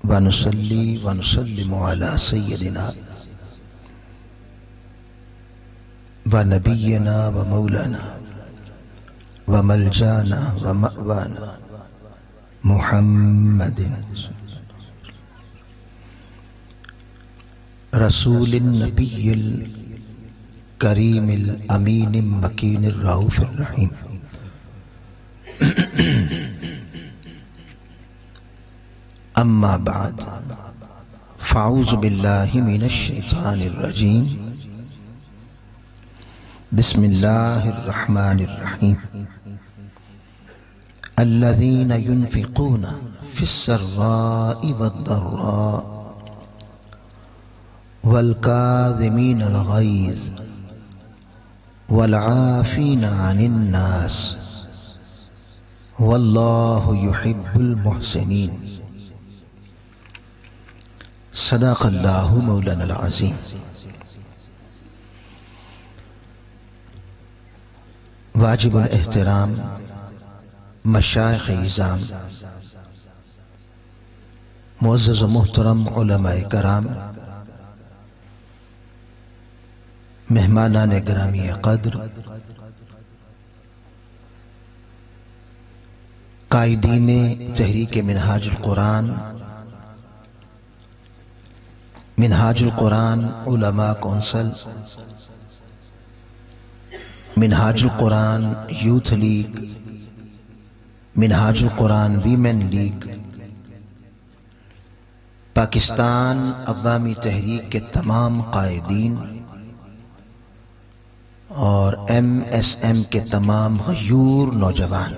ونصلي ونسلم على سيدنا ونبينا ومولانا وملجانا ومأوانا محمد رسول النبي الكريم الأمين المكين الرؤوف الرحيم. أما بعد فأعوذ بالله من الشيطان الرجيم. بسم الله الرحمن الرحيم. الذين ينفقون في السراء والضراء والكاظمين الغيظ والعافين عن الناس والله يحب المحسنين. صدق اللہ مولانا العظیم. واجب الاحترام مشائخ اعظام، معزز و محترم علماء کرام، مہمانان گرامی قدر، قائدین تحریک منہاج القرآن، منہاج القرآن علماء کونسل، منہاج القرآن یوتھ لیگ، منہاج القرآن ویمن لیگ، پاکستان عوامی تحریک کے تمام قائدین اور ایم ایس ایم کے تمام غیور نوجوان،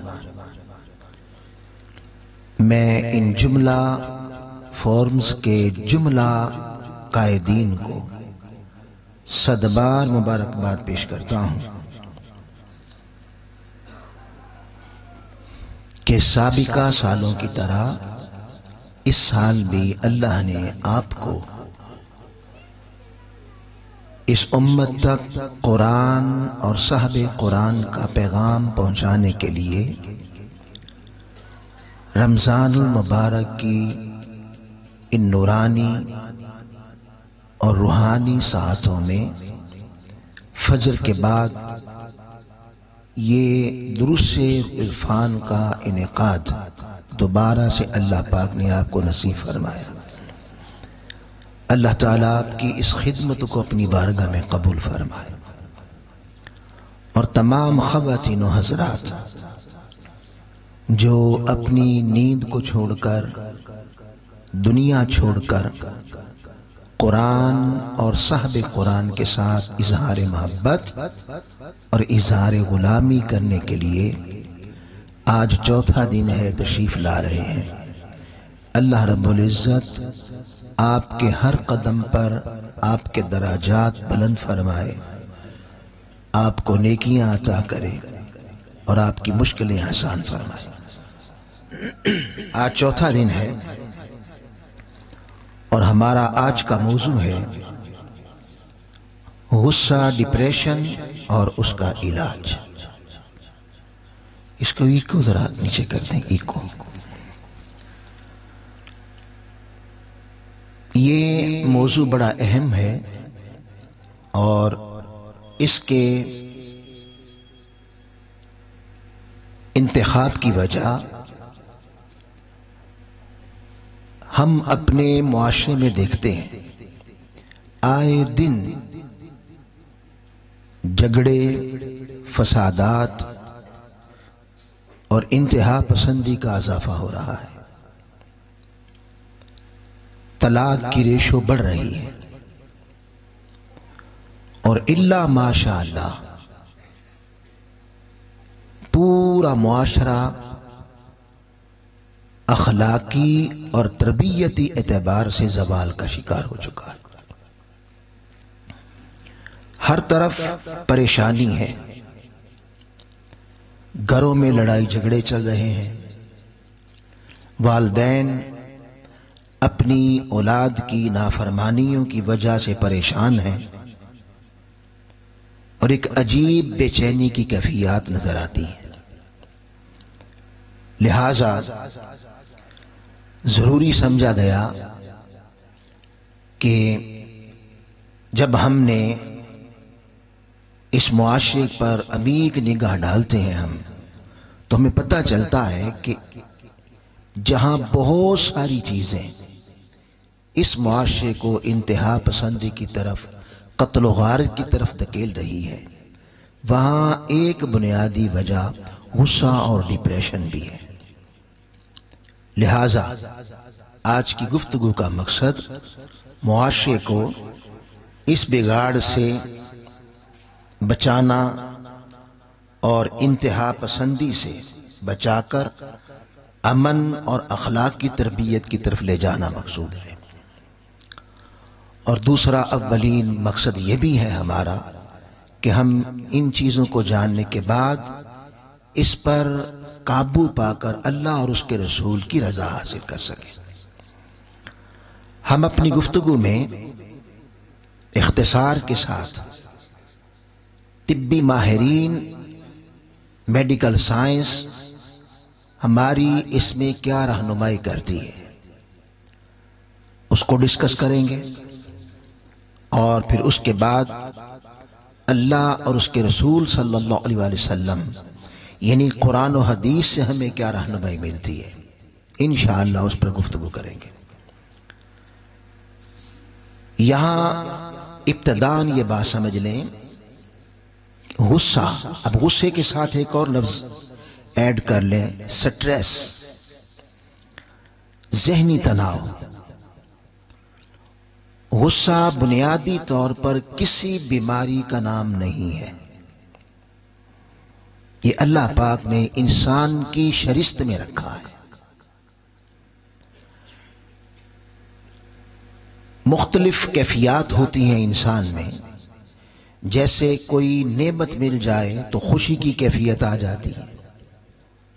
میں ان جملہ فورمز کے جملہ قائدین کو صد بار مبارکباد پیش کرتا ہوں کہ سابقہ سالوں کی طرح اس سال بھی اللہ نے آپ کو اس امت تک قرآن اور صاحب قرآن کا پیغام پہنچانے کے لیے رمضان المبارک کی ان نورانی اور روحانی ساعتوں میں فجر کے بعد یہ دروس عرفان کا انعقاد دوبارہ سے اللہ پاک نے آپ کو نصیب فرمایا. اللہ تعالیٰ آپ کی اس خدمت کو اپنی بارگاہ میں قبول فرمائے، اور تمام خواتین و حضرات جو اپنی نیند کو چھوڑ کر، دنیا چھوڑ کر قرآن اور صاحب قرآن کے ساتھ اظہار محبت اور اظہار غلامی کرنے کے لیے آج چوتھا دن ہے تشریف لا رہے ہیں. اللہ رب العزت آپ کے ہر قدم پر آپ کے درجات بلند فرمائے، آپ کو نیکیاں عطا کرے اور آپ کی مشکلیں آسان فرمائے. آج چوتھا دن ہے اور ہمارا آج کا موضوع ہے غصہ، ڈپریشن اور اس کا علاج. اس کو ایکو ذرا نیچے کر دیں، ایکو. یہ موضوع بڑا اہم ہے اور اس کے انتخاب کی وجہ ہم اپنے معاشرے میں دیکھتے ہیں. آئے دن جھگڑے، فسادات اور انتہا پسندی کا اضافہ ہو رہا ہے. طلاق کی ریشو بڑھ رہی ہے، اور الا ماشاء اللہ پورا معاشرہ اخلاقی اور تربیتی اعتبار سے زوال کا شکار ہو چکا ہے. ہر طرف پریشانی ہے، گھروں میں لڑائی جھگڑے چل رہے ہیں، والدین اپنی اولاد کی نافرمانیوں کی وجہ سے پریشان ہیں، اور ایک عجیب بے چینی کی کیفیات نظر آتی ہیں. لہذا ضروری سمجھا گیا کہ جب ہم نے اس معاشرے پر ابھی ایک نگاہ ڈالتے ہیں ہم، تو ہمیں پتہ چلتا ہے کہ جہاں بہت ساری چیزیں اس معاشرے کو انتہا پسندی کی طرف، قتل و غارت کی طرف دھکیل رہی ہے، وہاں ایک بنیادی وجہ غصہ اور ڈپریشن بھی ہے۔ لہٰذا آج کی گفتگو کا مقصد معاشرے کو اس بگاڑ سے بچانا اور انتہا پسندی سے بچا کر امن اور اخلاق کی تربیت کی طرف لے جانا مقصود ہے۔ اور دوسرا اولین مقصد یہ بھی ہے ہمارا کہ ہم ان چیزوں کو جاننے کے بعد اس پر قابو پا کر اللہ اور اس کے رسول کی رضا حاصل کر سکیں۔ ہم اپنی گفتگو میں اختصار کے ساتھ طبی ماہرین، میڈیکل سائنس ہماری اس میں کیا رہنمائی کرتی ہے اس کو ڈسکس کریں گے، اور پھر اس کے بعد اللہ اور اس کے رسول صلی اللہ علیہ وآلہ وسلم یعنی قرآن و حدیث سے ہمیں کیا رہنمائی ملتی ہے، انشاءاللہ اس پر گفتگو کریں گے۔ یہاں ابتداً یہ بات سمجھ لیں، غصہ، اب غصے کے ساتھ ایک اور لفظ ایڈ کر لیں، سٹریس، ذہنی تناؤ۔ غصہ بنیادی طور پر کسی بیماری کا نام نہیں ہے، یہ اللہ پاک نے انسان کی شرست میں رکھا ہے۔ مختلف کیفیات ہوتی ہیں انسان میں، جیسے کوئی نعمت مل جائے تو خوشی کی کیفیت آ جاتی ہے،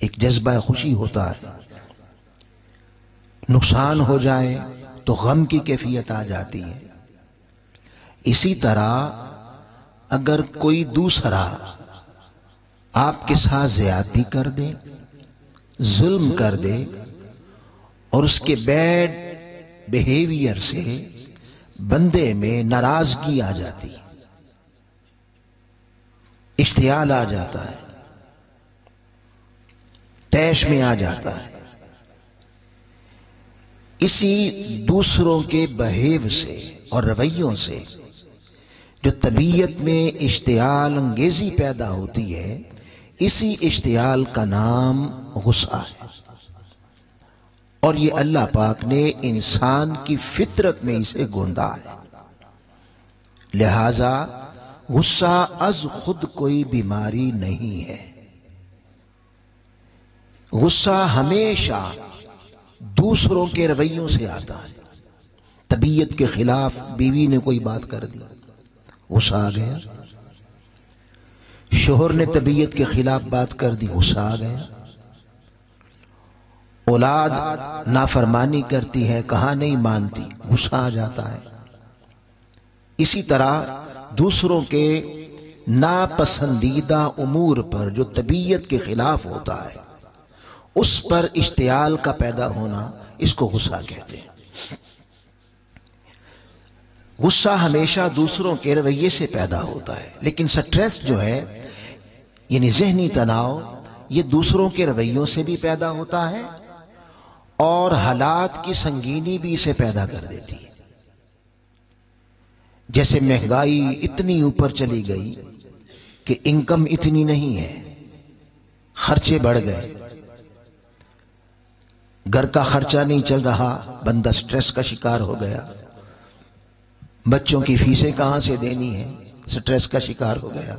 ایک جذبہ خوشی ہوتا ہے، نقصان ہو جائے تو غم کی کیفیت آ جاتی ہے۔ اسی طرح اگر کوئی دوسرا آپ کے ساتھ زیادتی کر دے، ظلم کر دے، اور اس کے بیڈ بیہیویئر سے بندے میں ناراضگی آ جاتی ہے، اشتعال آ جاتا ہے، طیش میں آ جاتا ہے، اسی دوسروں کے بہیو سے اور رویوں سے جو طبیعت میں اشتعال انگیزی پیدا ہوتی ہے، اسی اشتعال کا نام غصہ ہے، اور یہ اللہ پاک نے انسان کی فطرت میں اسے گوندا ہے۔ لہذا غصہ از خود کوئی بیماری نہیں ہے، غصہ ہمیشہ دوسروں کے رویوں سے آتا ہے۔ طبیعت کے خلاف بیوی نے کوئی بات کر دی، غصہ آ گیا، شوہر نے طبیعت کے خلاف بات کر دی، غصہ آ گیا، اولاد نافرمانی کرتی ہے، کہاں نہیں مانتی، غصہ آ جاتا ہے۔ اسی طرح دوسروں کے ناپسندیدہ امور پر جو طبیعت کے خلاف ہوتا ہے، اس پر اشتعال کا پیدا ہونا، اس کو غصہ کہتے ہیں۔ غصہ ہمیشہ دوسروں کے رویے سے پیدا ہوتا ہے، لیکن سٹریس جو ہے یعنی ذہنی تناؤ، یہ دوسروں کے رویوں سے بھی پیدا ہوتا ہے اور حالات کی سنگینی بھی اسے پیدا کر دیتی ہے۔ جیسے مہنگائی اتنی اوپر چلی گئی کہ انکم اتنی نہیں ہے، خرچے بڑھ گئے، گھر کا خرچہ نہیں چل رہا، بندہ سٹریس کا شکار ہو گیا، بچوں کی فیسیں کہاں سے دینی ہے، سٹریس کا شکار ہو گیا،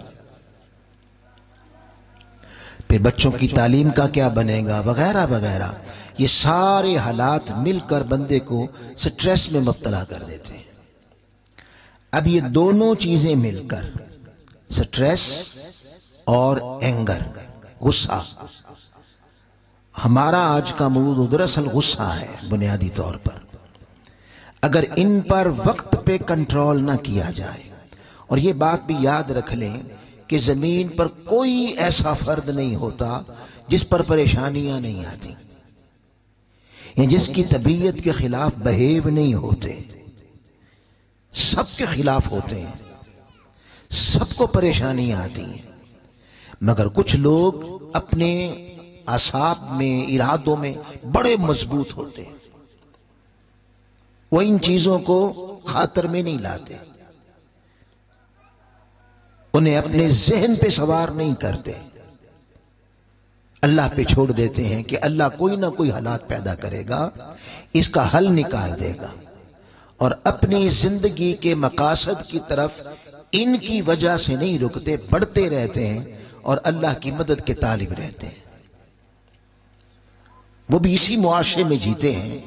پھر بچوں کی تعلیم کا کیا بنے گا، وغیرہ وغیرہ۔ یہ سارے حالات مل کر بندے کو سٹریس میں مبتلا کر دیتے ہیں۔ اب یہ دونوں چیزیں مل کر، سٹریس اور اینگر، غصہ، ہمارا آج کا موضوع دراصل غصہ ہے بنیادی طور پر۔ اگر ان پر وقت پہ کنٹرول نہ کیا جائے، اور یہ بات بھی یاد رکھ لیں کہ زمین پر کوئی ایسا فرد نہیں ہوتا جس پر پریشانیاں نہیں آتی، یا جس کی طبیعت کے خلاف بہیو نہیں ہوتے، سب کے خلاف ہوتے ہیں، سب کو پریشانیاں آتی ہیں، مگر کچھ لوگ اپنے اعصاب میں، ارادوں میں بڑے مضبوط ہوتے ہیں، وہ ان چیزوں کو خاطر میں نہیں لاتے، انہیں اپنے ذہن پہ سوار نہیں کرتے، اللہ پہ چھوڑ دیتے ہیں کہ اللہ کوئی نہ کوئی حالات پیدا کرے گا، اس کا حل نکال دے گا، اور اپنی زندگی کے مقاصد کی طرف ان کی وجہ سے نہیں رکتے، بڑھتے رہتے ہیں اور اللہ کی مدد کے طالب رہتے ہیں۔ وہ بھی اسی معاشرے میں جیتے ہیں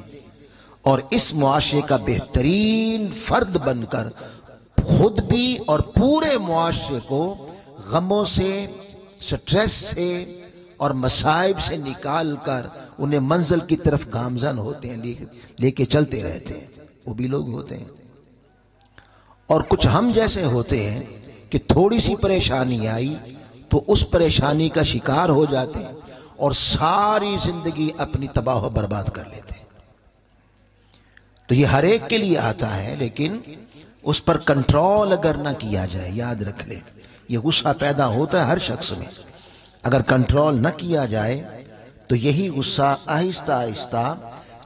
اور اس معاشرے کا بہترین فرد بن کر خود بھی اور پورے معاشرے کو غموں سے، سٹریس سے اور مصائب سے نکال کر انہیں منزل کی طرف گامزن ہوتے ہیں، لے کے چلتے رہتے ہیں۔ وہ بھی لوگ ہوتے ہیں، اور کچھ ہم جیسے ہوتے ہیں کہ تھوڑی سی پریشانی آئی تو اس پریشانی کا شکار ہو جاتے ہیں اور ساری زندگی اپنی تباہ و برباد کر لیتے ہیں۔ تو یہ ہر ایک کے لیے آتا ہے، لیکن اس پر کنٹرول اگر نہ کیا جائے، یاد رکھ لیں یہ غصہ پیدا ہوتا ہے ہر شخص میں، اگر کنٹرول نہ کیا جائے تو یہی غصہ آہستہ آہستہ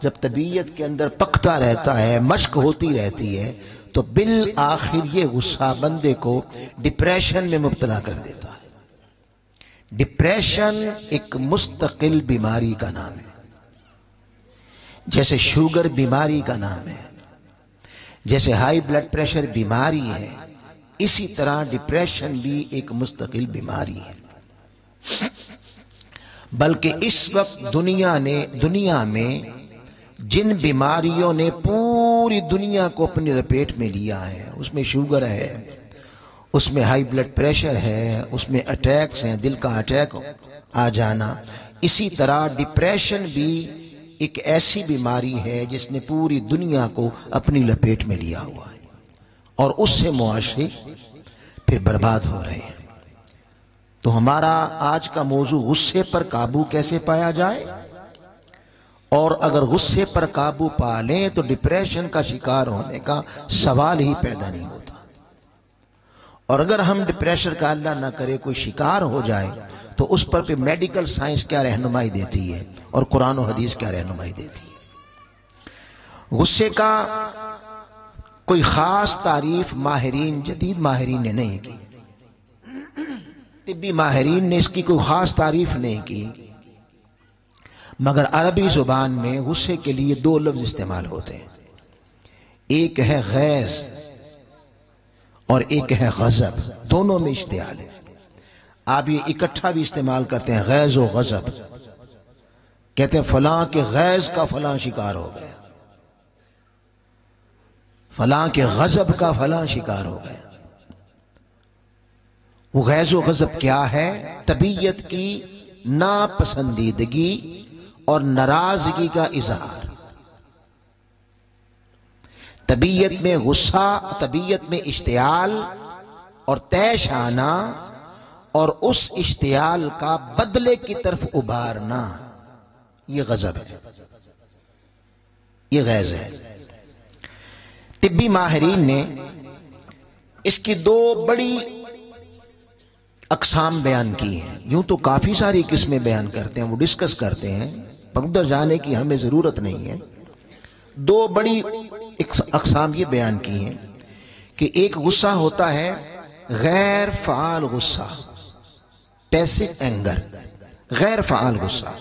جب طبیعت کے اندر پکتا رہتا ہے، مشق ہوتی رہتی ہے، تو بالآخر یہ غصہ بندے کو ڈپریشن میں مبتلا کر دیتا ہے۔ ڈپریشن ایک مستقل بیماری کا نام ہے، جیسے شوگر بیماری کا نام ہے، جیسے ہائی بلڈ پریشر بیماری ہے، اسی طرح ڈپریشن بھی ایک مستقل بیماری ہے۔ بلکہ اس وقت دنیا میں جن بیماریوں نے پوری دنیا کو اپنی لپیٹ میں لیا ہے، اس میں شوگر ہے، اس میں ہائی بلڈ پریشر ہے، اس میں اٹیکس ہیں، دل کا اٹیک آ جانا، اسی طرح ڈپریشن بھی ایک ایسی بیماری ہے جس نے پوری دنیا کو اپنی لپیٹ میں لیا ہوا ہے، اور اس سے معاشرے پھر برباد ہو رہے ہیں۔ تو ہمارا آج کا موضوع غصے پر قابو کیسے پایا جائے، اور اگر غصے پر قابو پا لیں تو ڈپریشن کا شکار ہونے کا سوال ہی پیدا نہیں ہوتا، اور اگر ہم ڈپریشن کا اللہ نہ کرے کوئی شکار ہو جائے تو اس پر میڈیکل سائنس کیا رہنمائی دیتی ہے اور قرآن و حدیث کیا رہنمائی دیتی ہے۔ غصے کا کوئی خاص تعریف جدید ماہرین نے نہیں کی، طبی ماہرین نے اس کی کوئی خاص تعریف نہیں کی، مگر عربی زبان میں غصے کے لیے دو لفظ استعمال ہوتے ہیں، ایک ہے غیظ اور ایک ہے غضب، دونوں میں اشتعال ہے۔ آپ یہ اکٹھا بھی استعمال کرتے ہیں، غیظ و غضب، کہتے ہیں فلاں کے غیظ کا فلاں شکار ہو گیا، فلاں کے غضب کا فلاں شکار ہو گیا۔ وہ غیظ و غضب کیا ہے؟ طبیعت کی ناپسندیدگی اور ناراضگی کا اظہار۔ طبیعت میں غصہ، طبیعت میں اشتعال اور طیش آنا، اور اس اشتعال کا بدلے کی طرف ابھارنا، یہ غضب ہے، یہ غیظ ہے۔ طبی ماہرین نے اس کی دو بڑی اقسام بیان کی ہیں، یوں تو کافی ساری قسمیں بیان کرتے ہیں، وہ ڈسکس کرتے ہیں، پر ادھر جانے کی ہمیں ضرورت نہیں ہے۔ دو بڑی اقسام یہ بیان کی ہیں کہ ایک غصہ ہوتا ہے غیر فعال غصہ، پیسو اینگر، غیر فعال غصہ۔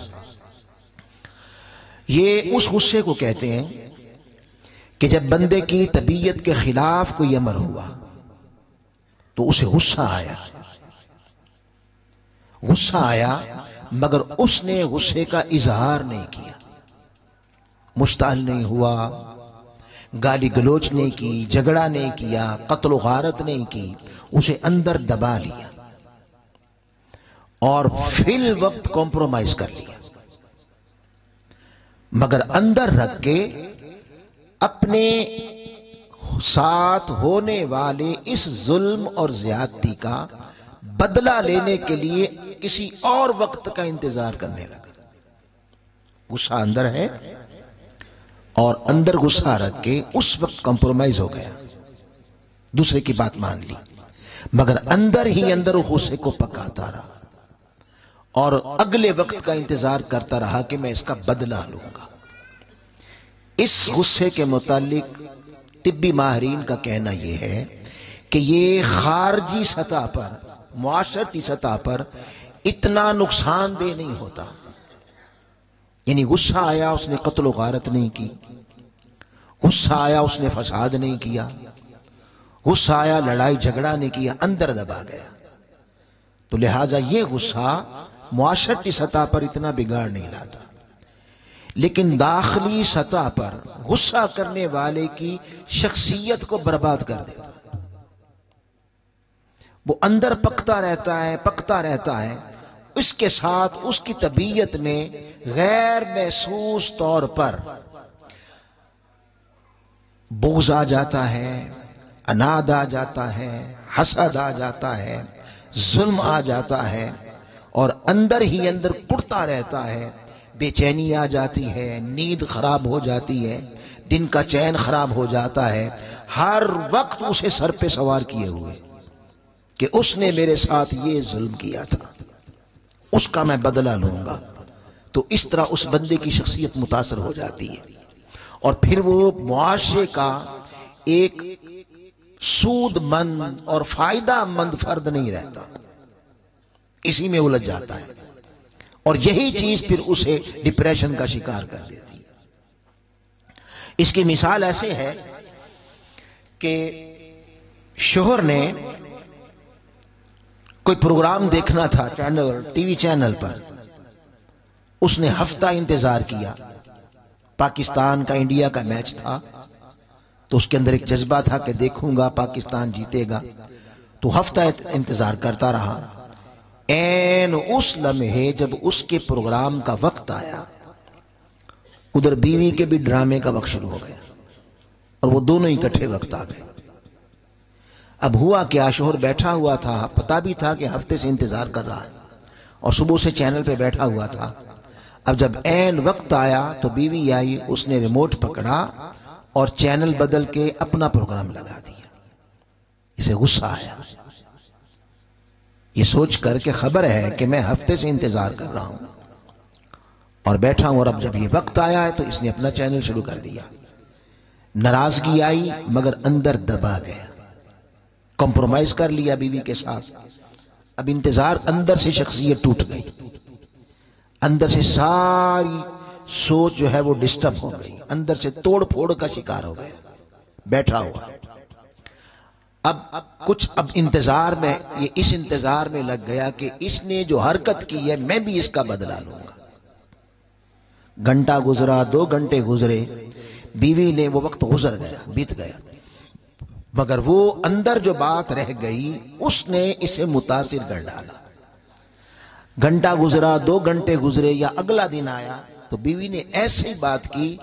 یہ اس غصے کو کہتے ہیں کہ جب بندے کی طبیعت کے خلاف کوئی امر ہوا تو اسے غصہ آیا، مگر اس نے غصے کا اظہار نہیں کیا، مشتعل نہیں ہوا، گالی گلوچ نہیں کی، جھگڑا نہیں کیا، قتل و غارت نہیں کی، اسے اندر دبا لیا اور فی الوقت کمپرومائز کر لیا، مگر اندر رکھ کے اپنے ساتھ ہونے والے اس ظلم اور زیادتی کا بدلہ لینے کے لیے کسی اور وقت کا انتظار کرنے لگا۔ غصہ اندر ہے اور اندر غصہ رکھ کے اس وقت کمپرومائز ہو گیا، دوسرے کی بات مان لی، مگر اندر ہی اندر غصے کو پکاتا رہا اور اگلے وقت کا انتظار کرتا رہا کہ میں اس کا بدلہ لوں گا۔ اس غصے کے متعلق طبی ماہرین کا کہنا یہ ہے کہ یہ خارجی سطح پر، معاشرتی سطح پر اتنا نقصان دہ نہیں ہوتا۔ یعنی غصہ آیا، اس نے قتل و غارت نہیں کی، غصہ آیا اس نے فساد نہیں کیا، غصہ آیا لڑائی جھگڑا نہیں کیا، اندر دبا گیا، تو لہٰذا یہ غصہ معاشرتی سطح پر اتنا بگاڑ نہیں لاتا، لیکن داخلی سطح پر غصہ کرنے والے کی شخصیت کو برباد کر دیتا، وہ اندر پکتا رہتا ہے، اس کے ساتھ اس کی طبیعت میں غیر محسوس طور پر بغض آ جاتا ہے، عناد آ جاتا ہے، حسد آ جاتا ہے، ظلم آ جاتا ہے، اور اندر ہی اندر کڑتا رہتا ہے، بے چینی آ جاتی ہے، نیند خراب ہو جاتی ہے، دن کا چین خراب ہو جاتا ہے، ہر وقت اسے سر پہ سوار کیے ہوئے کہ اس نے میرے ساتھ یہ ظلم کیا تھا، اس کا میں بدلہ لوں گا۔ تو اس طرح اس بندے کی شخصیت متاثر ہو جاتی ہے، اور پھر وہ معاشرے کا ایک سود مند اور فائدہ مند فرد نہیں رہتا، اسی میں الجھ جاتا ہے، اور یہی چیز پھر اسے ڈپریشن کا شکار کر دیتی ہے۔ اس کی مثال ایسے ہے کہ شوہر نے کوئی پروگرام دیکھنا تھا ٹی وی چینل پر، اس نے ہفتہ انتظار کیا، پاکستان کا انڈیا کا میچ تھا، تو اس کے اندر ایک جذبہ تھا کہ دیکھوں گا پاکستان جیتے گا، تو ہفتہ انتظار کرتا رہا۔ این اس لمحے جب اس کے پروگرام کا وقت آیا، ادھر بیوی کے بھی ڈرامے کا وقت شروع ہو گیا، اور وہ دونوں اکٹھے وقت آ گئے۔ اب ہوا کیا، شوہر بیٹھا ہوا تھا، پتا بھی تھا کہ ہفتے سے انتظار کر رہا ہے، اور صبح سے چینل پہ بیٹھا ہوا تھا۔ اب جب این وقت آیا تو بیوی آئی، اس نے ریموٹ پکڑا اور چینل بدل کے اپنا پروگرام لگا دیا۔ اسے غصہ آیا، یہ سوچ کر کہ خبر ہے کہ میں ہفتے سے انتظار کر رہا ہوں اور بیٹھا ہوں، اور اب جب یہ وقت آیا ہے تو اس نے اپنا چینل شروع کر دیا۔ ناراضگی آئی مگر اندر دبا گیا، کمپرومائز کر لیا بیوی کے ساتھ۔ اب انتظار، اندر سے شخصیت ٹوٹ گئی، اندر سے ساری سوچ جو ہے وہ ڈسٹرب ہو گئی، اندر سے توڑ پھوڑ کا شکار ہو گیا، بیٹھا ہوا۔ اب انتظار میں، یہ اس انتظار میں لگ گیا کہ اس نے جو حرکت کی ہے میں بھی اس کا بدلہ لوں گا۔ گھنٹہ گزرا، 2 گھنٹے گزرے، بیوی نے، وہ وقت گزر گیا، بیت گیا، مگر وہ اندر جو بات رہ گئی اس نے اسے متاثر کر ڈالا۔ گھنٹہ گزرا، 2 گھنٹے گزرے، یا اگلا دن آیا تو بیوی نے ایسی بات کی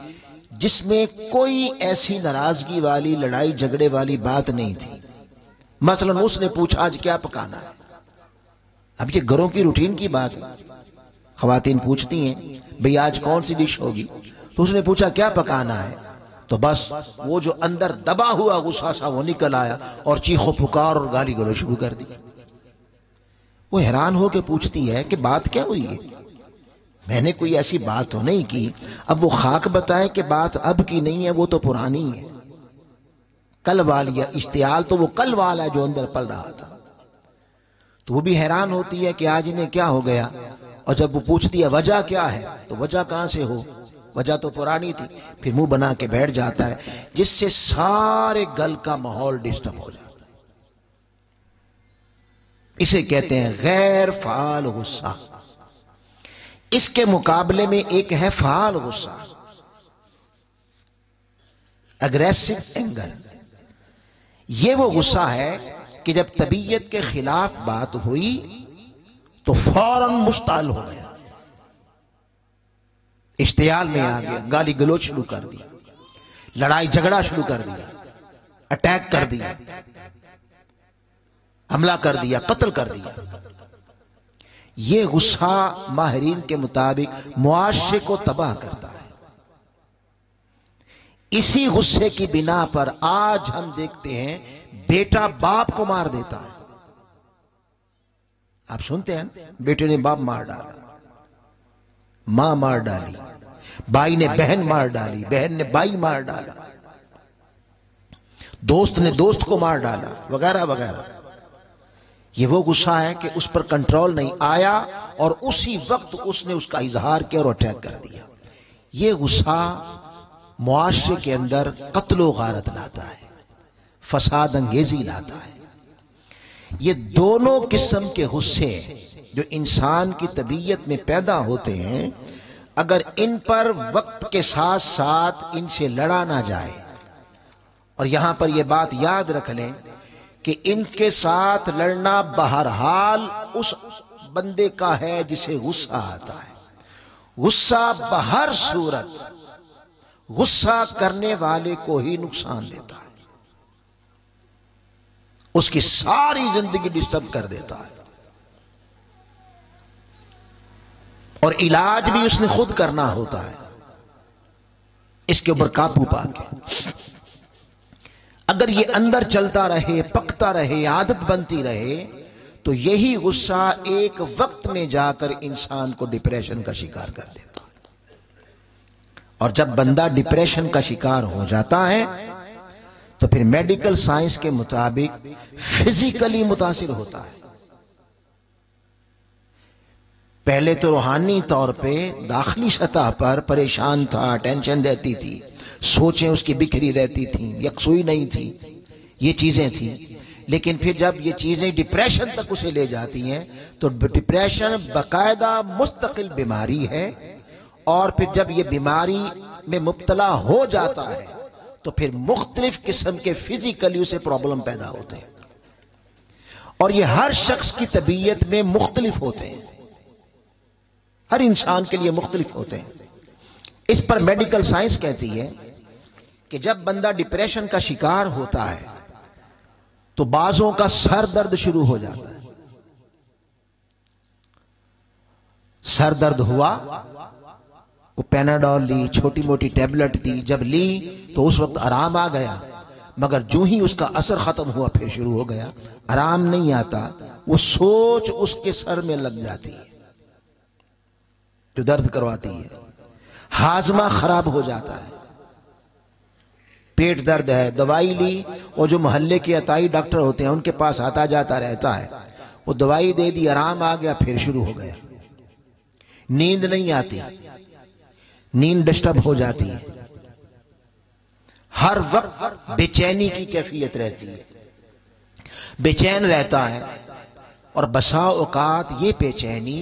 جس میں کوئی ایسی ناراضگی والی، لڑائی جھگڑے والی بات نہیں تھی۔ مثلا اس نے پوچھا آج کیا پکانا ہے۔ اب یہ گھروں کی روٹین کی بات ہے، خواتین پوچھتی ہیں بھئی آج کون سی ڈش ہوگی، تو اس نے پوچھا کیا پکانا ہے، تو بس وہ جو اندر دبا ہوا غصہ سا وہ نکل آیا اور چیخو پکار اور گالی گلوچ شروع کر دی۔ وہ حیران ہو کے پوچھتی ہے کہ بات کیا ہوئی ہے، میں نے کوئی ایسی بات تو نہیں کی۔ اب وہ خاک بتائے کہ بات اب کی نہیں ہے، وہ تو پرانی ہے، کل والی ہے، اشتعال تو وہ کل والا ہے جو اندر پل رہا تھا۔ تو وہ بھی حیران ہوتی ہے کہ آج انہیں کیا ہو گیا، اور جب وہ پوچھتی ہے وجہ کیا ہے، تو وجہ کہاں سے ہو، وجہ تو پرانی تھی، پھر منہ بنا کے بیٹھ جاتا ہے، جس سے سارے گھر کا ماحول ڈسٹرب ہو جاتا ہے۔ اسے کہتے ہیں غیر فعال غصہ۔ اس کے مقابلے میں ایک ہے فعال غصہ، اگریسو اینگر۔ یہ وہ غصہ ہے کہ جب طبیعت کے خلاف بات ہوئی تو فوراً مشتعل ہو گیا، اشتعال میں آ گیا، گالی گلوچ شروع کر دی، لڑائی جھگڑا شروع کر دیا، اٹیک کر دیا، حملہ کر دیا، قتل کر دیا۔ یہ غصہ ماہرین کے مطابق معاشرے کو تباہ کرتا ہے۔ اسی غصے کی بنا پر آج ہم دیکھتے ہیں بیٹا باپ کو مار دیتا ہے. آپ سنتے ہیں بیٹے نے باپ مار ڈالا، ماں مار ڈالی، بھائی نے بہن مار ڈالی، بہن نے بھائی مار ڈالا، دوست نے دوست کو مار ڈالا، وغیرہ وغیرہ. یہ وہ غصہ ہے کہ اس پر کنٹرول نہیں آیا اور اسی وقت اس نے اس کا اظہار کیا اور اٹیک کر دیا. یہ غصہ معاشرے کے اندر قتل و غارت لاتا ہے، فساد انگیزی لاتا ہے. یہ دونوں قسم کے غصے جو انسان کی طبیعت میں پیدا ہوتے ہیں، اگر ان پر وقت کے ساتھ ساتھ ان سے لڑا نہ جائے، اور یہاں پر یہ بات یاد رکھ لیں کہ ان کے ساتھ لڑنا بہرحال اس بندے کا ہے جسے غصہ آتا ہے. غصہ بہر صورت غصہ کرنے والے کو ہی نقصان دیتا ہے، اس کی ساری زندگی ڈسٹرب کر دیتا ہے، اور علاج بھی اس نے خود کرنا ہوتا ہے اس کے اوپر قابو پا کے. اگر یہ اندر چلتا رہے، پکتا رہے، عادت بنتی رہے، تو یہی غصہ ایک وقت میں جا کر انسان کو ڈپریشن کا شکار کر دیتا ہے. اور جب بندہ ڈپریشن کا شکار ہو جاتا ہے تو پھر میڈیکل سائنس کے مطابق فزیکلی متاثر ہوتا ہے. پہلے تو روحانی طور پہ داخلی سطح پر پریشان تھا، ٹینشن رہتی تھی، سوچیں اس کی بکھری رہتی تھیں، یکسوئی نہیں تھی، یہ چیزیں تھیں. لیکن پھر جب یہ چیزیں ڈپریشن تک اسے لے جاتی ہیں تو ڈپریشن باقاعدہ مستقل بیماری ہے، اور پھر جب یہ بیماری میں مبتلا ہو جاتا ہے تو پھر مختلف قسم کے فزیکلی اسے پرابلم پیدا ہوتے ہیں، اور یہ ہر شخص کی طبیعت میں مختلف ہوتے ہیں، ہر انسان کے لیے مختلف ہوتے ہیں. اس پر میڈیکل سائنس کہتی ہے کہ جب بندہ ڈپریشن کا شکار ہوتا ہے تو بعضوں کا سر درد شروع ہو جاتا ہے. سر درد ہوا، وہ پیناڈول لی، چھوٹی موٹی ٹیبلٹ دی، جب لی تو اس وقت آرام آ گیا، مگر جو ہی اس کا اثر ختم ہوا پھر شروع ہو گیا. آرام نہیں آتا، وہ سوچ اس کے سر میں لگ جاتی ہے جو درد کرواتی ہے. ہاضمہ خراب ہو جاتا ہے، پیٹ درد ہے، دوائی لی، وہ جو محلے کے عطائی ڈاکٹر ہوتے ہیں ان کے پاس آتا جاتا رہتا ہے، وہ دوائی دے دی، آرام آ گیا، پھر شروع ہو گیا. نیند نہیں آتی، نیند ڈسٹرب ہو جاتی ہے، ہر وقت بے چینی کی کیفیت رہتی ہے، بے چین رہتا ہے. اور بسا اوقات یہ بے چینی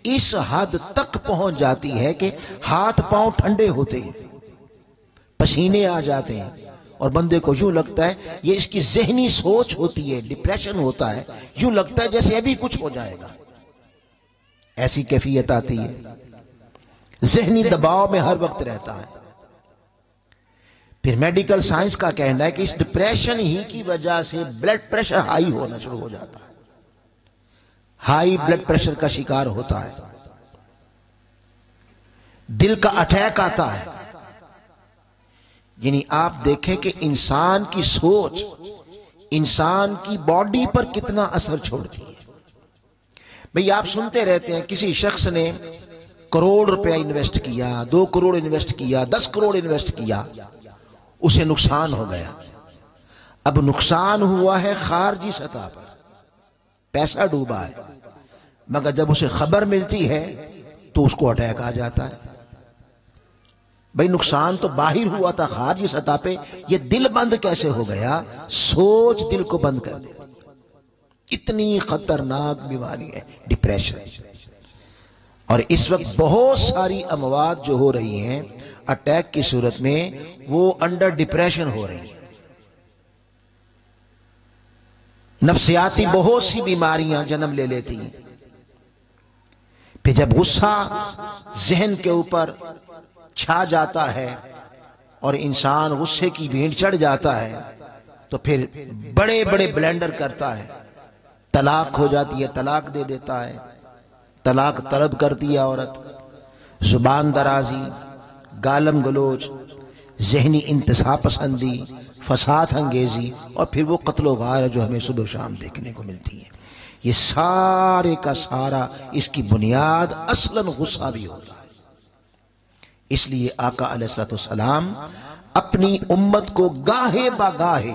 اس حد تک پہنچ جاتی ہے کہ ہاتھ پاؤں ٹھنڈے ہوتے ہیں، پسینے آ جاتے ہیں، اور بندے کو یوں لگتا ہے یہ اس کی ذہنی سوچ ہوتی ہے، ڈپریشن ہوتا ہے، یوں لگتا ہے جیسے ابھی کچھ ہو جائے گا. ایسی کیفیت آتی ہے، ذہنی دباؤ میں ہر وقت رہتا ہے. پھر میڈیکل سائنس کا کہنا ہے کہ اس ڈپریشن ہی کی وجہ سے بلڈ پریشر ہائی ہونا شروع ہو جاتا ہے، ہائی بلڈ پریشر کا شکار ہوتا ہے، دل کا اٹیک آتا ہے. یعنی آپ دیکھیں کہ انسان کی سوچ انسان کی باڈی پر کتنا اثر چھوڑتی ہے. بھئی آپ سنتے رہتے ہیں کسی شخص نے کروڑ روپے انویسٹ کیا، 2 کروڑ انویسٹ کیا، 10 کروڑ انویسٹ کیا، اسے نقصان ہو گیا. اب نقصان ہوا ہے خارجی سطح پر، پیسہ ڈوبا ہے، مگر جب اسے خبر ملتی ہے تو اس کو اٹیک آ جاتا ہے. بھئی نقصان تو باہر ہوا تھا خارجی سطح پہ، یہ دل بند کیسے ہو گیا؟ سوچ دل کو بند کر دیتی. اتنی خطرناک بیماری ہے ڈپریشن. اور اس وقت بہت ساری اموات جو ہو رہی ہیں اٹیک کی صورت میں، وہ انڈر ڈپریشن ہو رہی ہیں. نفسیاتی بہت سی بیماریاں جنم لے لیتی ہیں. پھر جب غصہ ذہن کے اوپر چھا جاتا ہے اور انسان غصے کی بھینڑ چڑھ جاتا ہے تو پھر بڑے بڑے بلنڈر کرتا ہے، طلاق ہو جاتی ہے، طلاق دے دیتا ہے، طلاق طلب کرتی ہے عورت، زبان درازی، گالم گلوچ، ذہنی انتہا پسندی، فساد انگیزی، اور پھر وہ قتل و غارت جو ہمیں صبح و شام دیکھنے کو ملتی ہے، یہ سارے کا سارا اس کی بنیاد اصلاً غصہ بھی ہوتا ہے۔ اس لیے آقا علیہ السلام اپنی امت کو گاہے بگاہے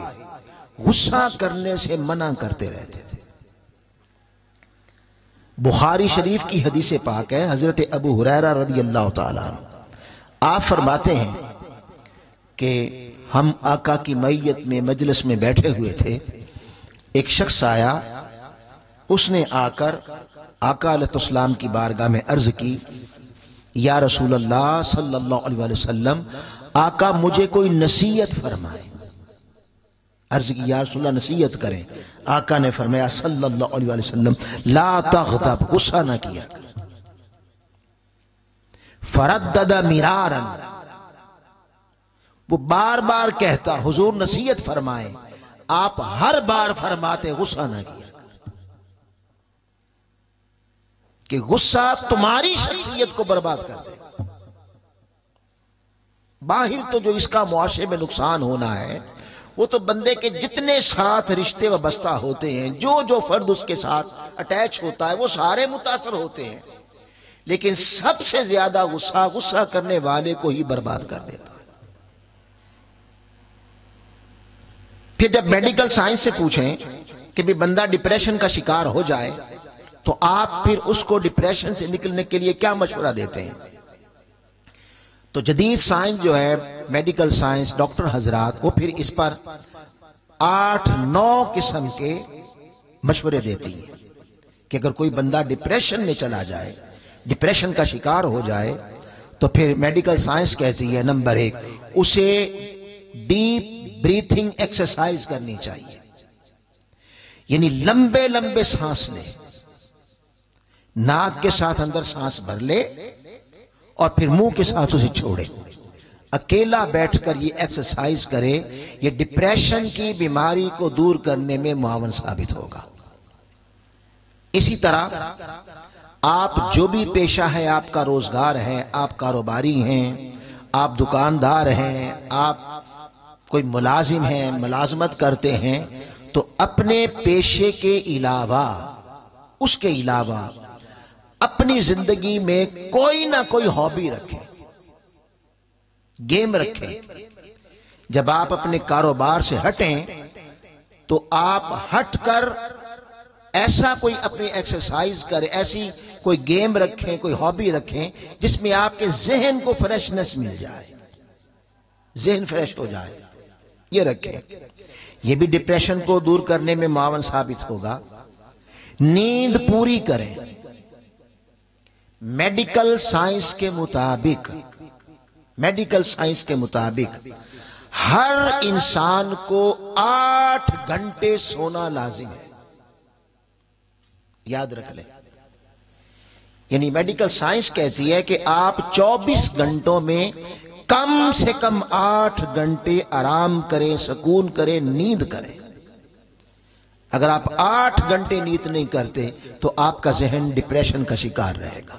غصہ کرنے سے منع کرتے رہتے تھے۔ بخاری شریف کی حدیث پاک ہے، حضرت ابو ہریرہ رضی اللہ تعالیٰ عنہ آپ فرماتے ہیں کہ ہم آقا کی معیت میں مجلس میں بیٹھے ہوئے تھے، ایک شخص آیا، اس نے آ کر آقا علیہ السلام کی بارگاہ میں عرض کی، یا رسول اللہ صلی اللہ علیہ وسلم، آقا مجھے کوئی نصیحت فرمائے۔ عرض کی یا رسول اللہ نصیحت کریں۔ آقا نے فرمایا صلی اللہ علیہ وسلم، لا تغضب، غصہ نہ کیا کر۔ فردد مرارا، وہ بار بار کہتا، حضور نصیحت فرمائیں، آپ ہر بار فرماتے غصہ نہ کیا کر، کہ غصہ تمہاری شخصیت کو برباد کر دے گا۔ باہر تو جو اس کا معاشرے میں نقصان ہونا ہے وہ تو بندے کے جتنے ساتھ رشتے وابستہ ہوتے ہیں، جو فرد اس کے ساتھ اٹیچ ہوتا ہے وہ سارے متاثر ہوتے ہیں، لیکن سب سے زیادہ غصہ کرنے والے کو ہی برباد کر دیتا ہے۔ پھر جب میڈیکل سائنس سے پوچھیں کہ بھی بندہ ڈپریشن کا شکار ہو جائے تو آپ پھر اس کو ڈپریشن سے نکلنے کے لیے کیا مشورہ دیتے ہیں؟ تو جدید سائنس جو ہے، میڈیکل سائنس، ڈاکٹر حضرات، وہ پھر اس پر 8-9 قسم کے مشورے دیتی ہیں کہ اگر کوئی بندہ ڈپریشن میں چلا جائے، ڈپریشن کا شکار ہو جائے، تو پھر میڈیکل سائنس کہتی ہے نمبر 1 اسے ڈیپ بریتھنگ ایکسرسائز کرنی چاہیے، یعنی لمبے لمبے سانس لے، ناک کے ساتھ اندر سانس بھر لے اور پھر منہ کے ساتھ اسے چھوڑے، اکیلا بیٹھ کر یہ ایکسرسائز کرے، یہ ڈپریشن کی بیماری کو دور کرنے میں معاون ثابت ہوگا۔ اسی طرح آپ جو بھی پیشہ ہے، آپ کا روزگار ہے، آپ کاروباری ہیں، آپ دکاندار ہیں، آپ کوئی ملازم ہیں، ملازمت کرتے ہیں، تو اپنے پیشے کے علاوہ، اس کے علاوہ اپنی زندگی میں کوئی نہ کوئی ہابی رکھیں، گیم رکھیں۔ جب آپ اپنے کاروبار سے ہٹیں تو آپ ہٹ کر ایسا کوئی اپنی ایکسرسائز کریں، ایسی کوئی گیم رکھیں، کوئی ہابی رکھیں جس میں آپ کے ذہن کو فریشنس مل جائے، ذہن فریش ہو جائے، یہ رکھیں۔ یہ بھی ڈپریشن کو دور کرنے میں معاون ثابت ہوگا۔ نیند پوری کریں۔ میڈیکل سائنس کے مطابق ہر انسان کو 8 گھنٹے سونا لازم ہے، یاد رکھ لیں۔ یعنی میڈیکل سائنس کہتی ہے کہ آپ 24 گھنٹوں میں کم سے کم 8 گھنٹے آرام کریں، سکون کریں، نیند کریں۔ اگر آپ 8 گھنٹے نیند نہیں کرتے تو آپ کا ذہن ڈپریشن کا شکار رہے گا۔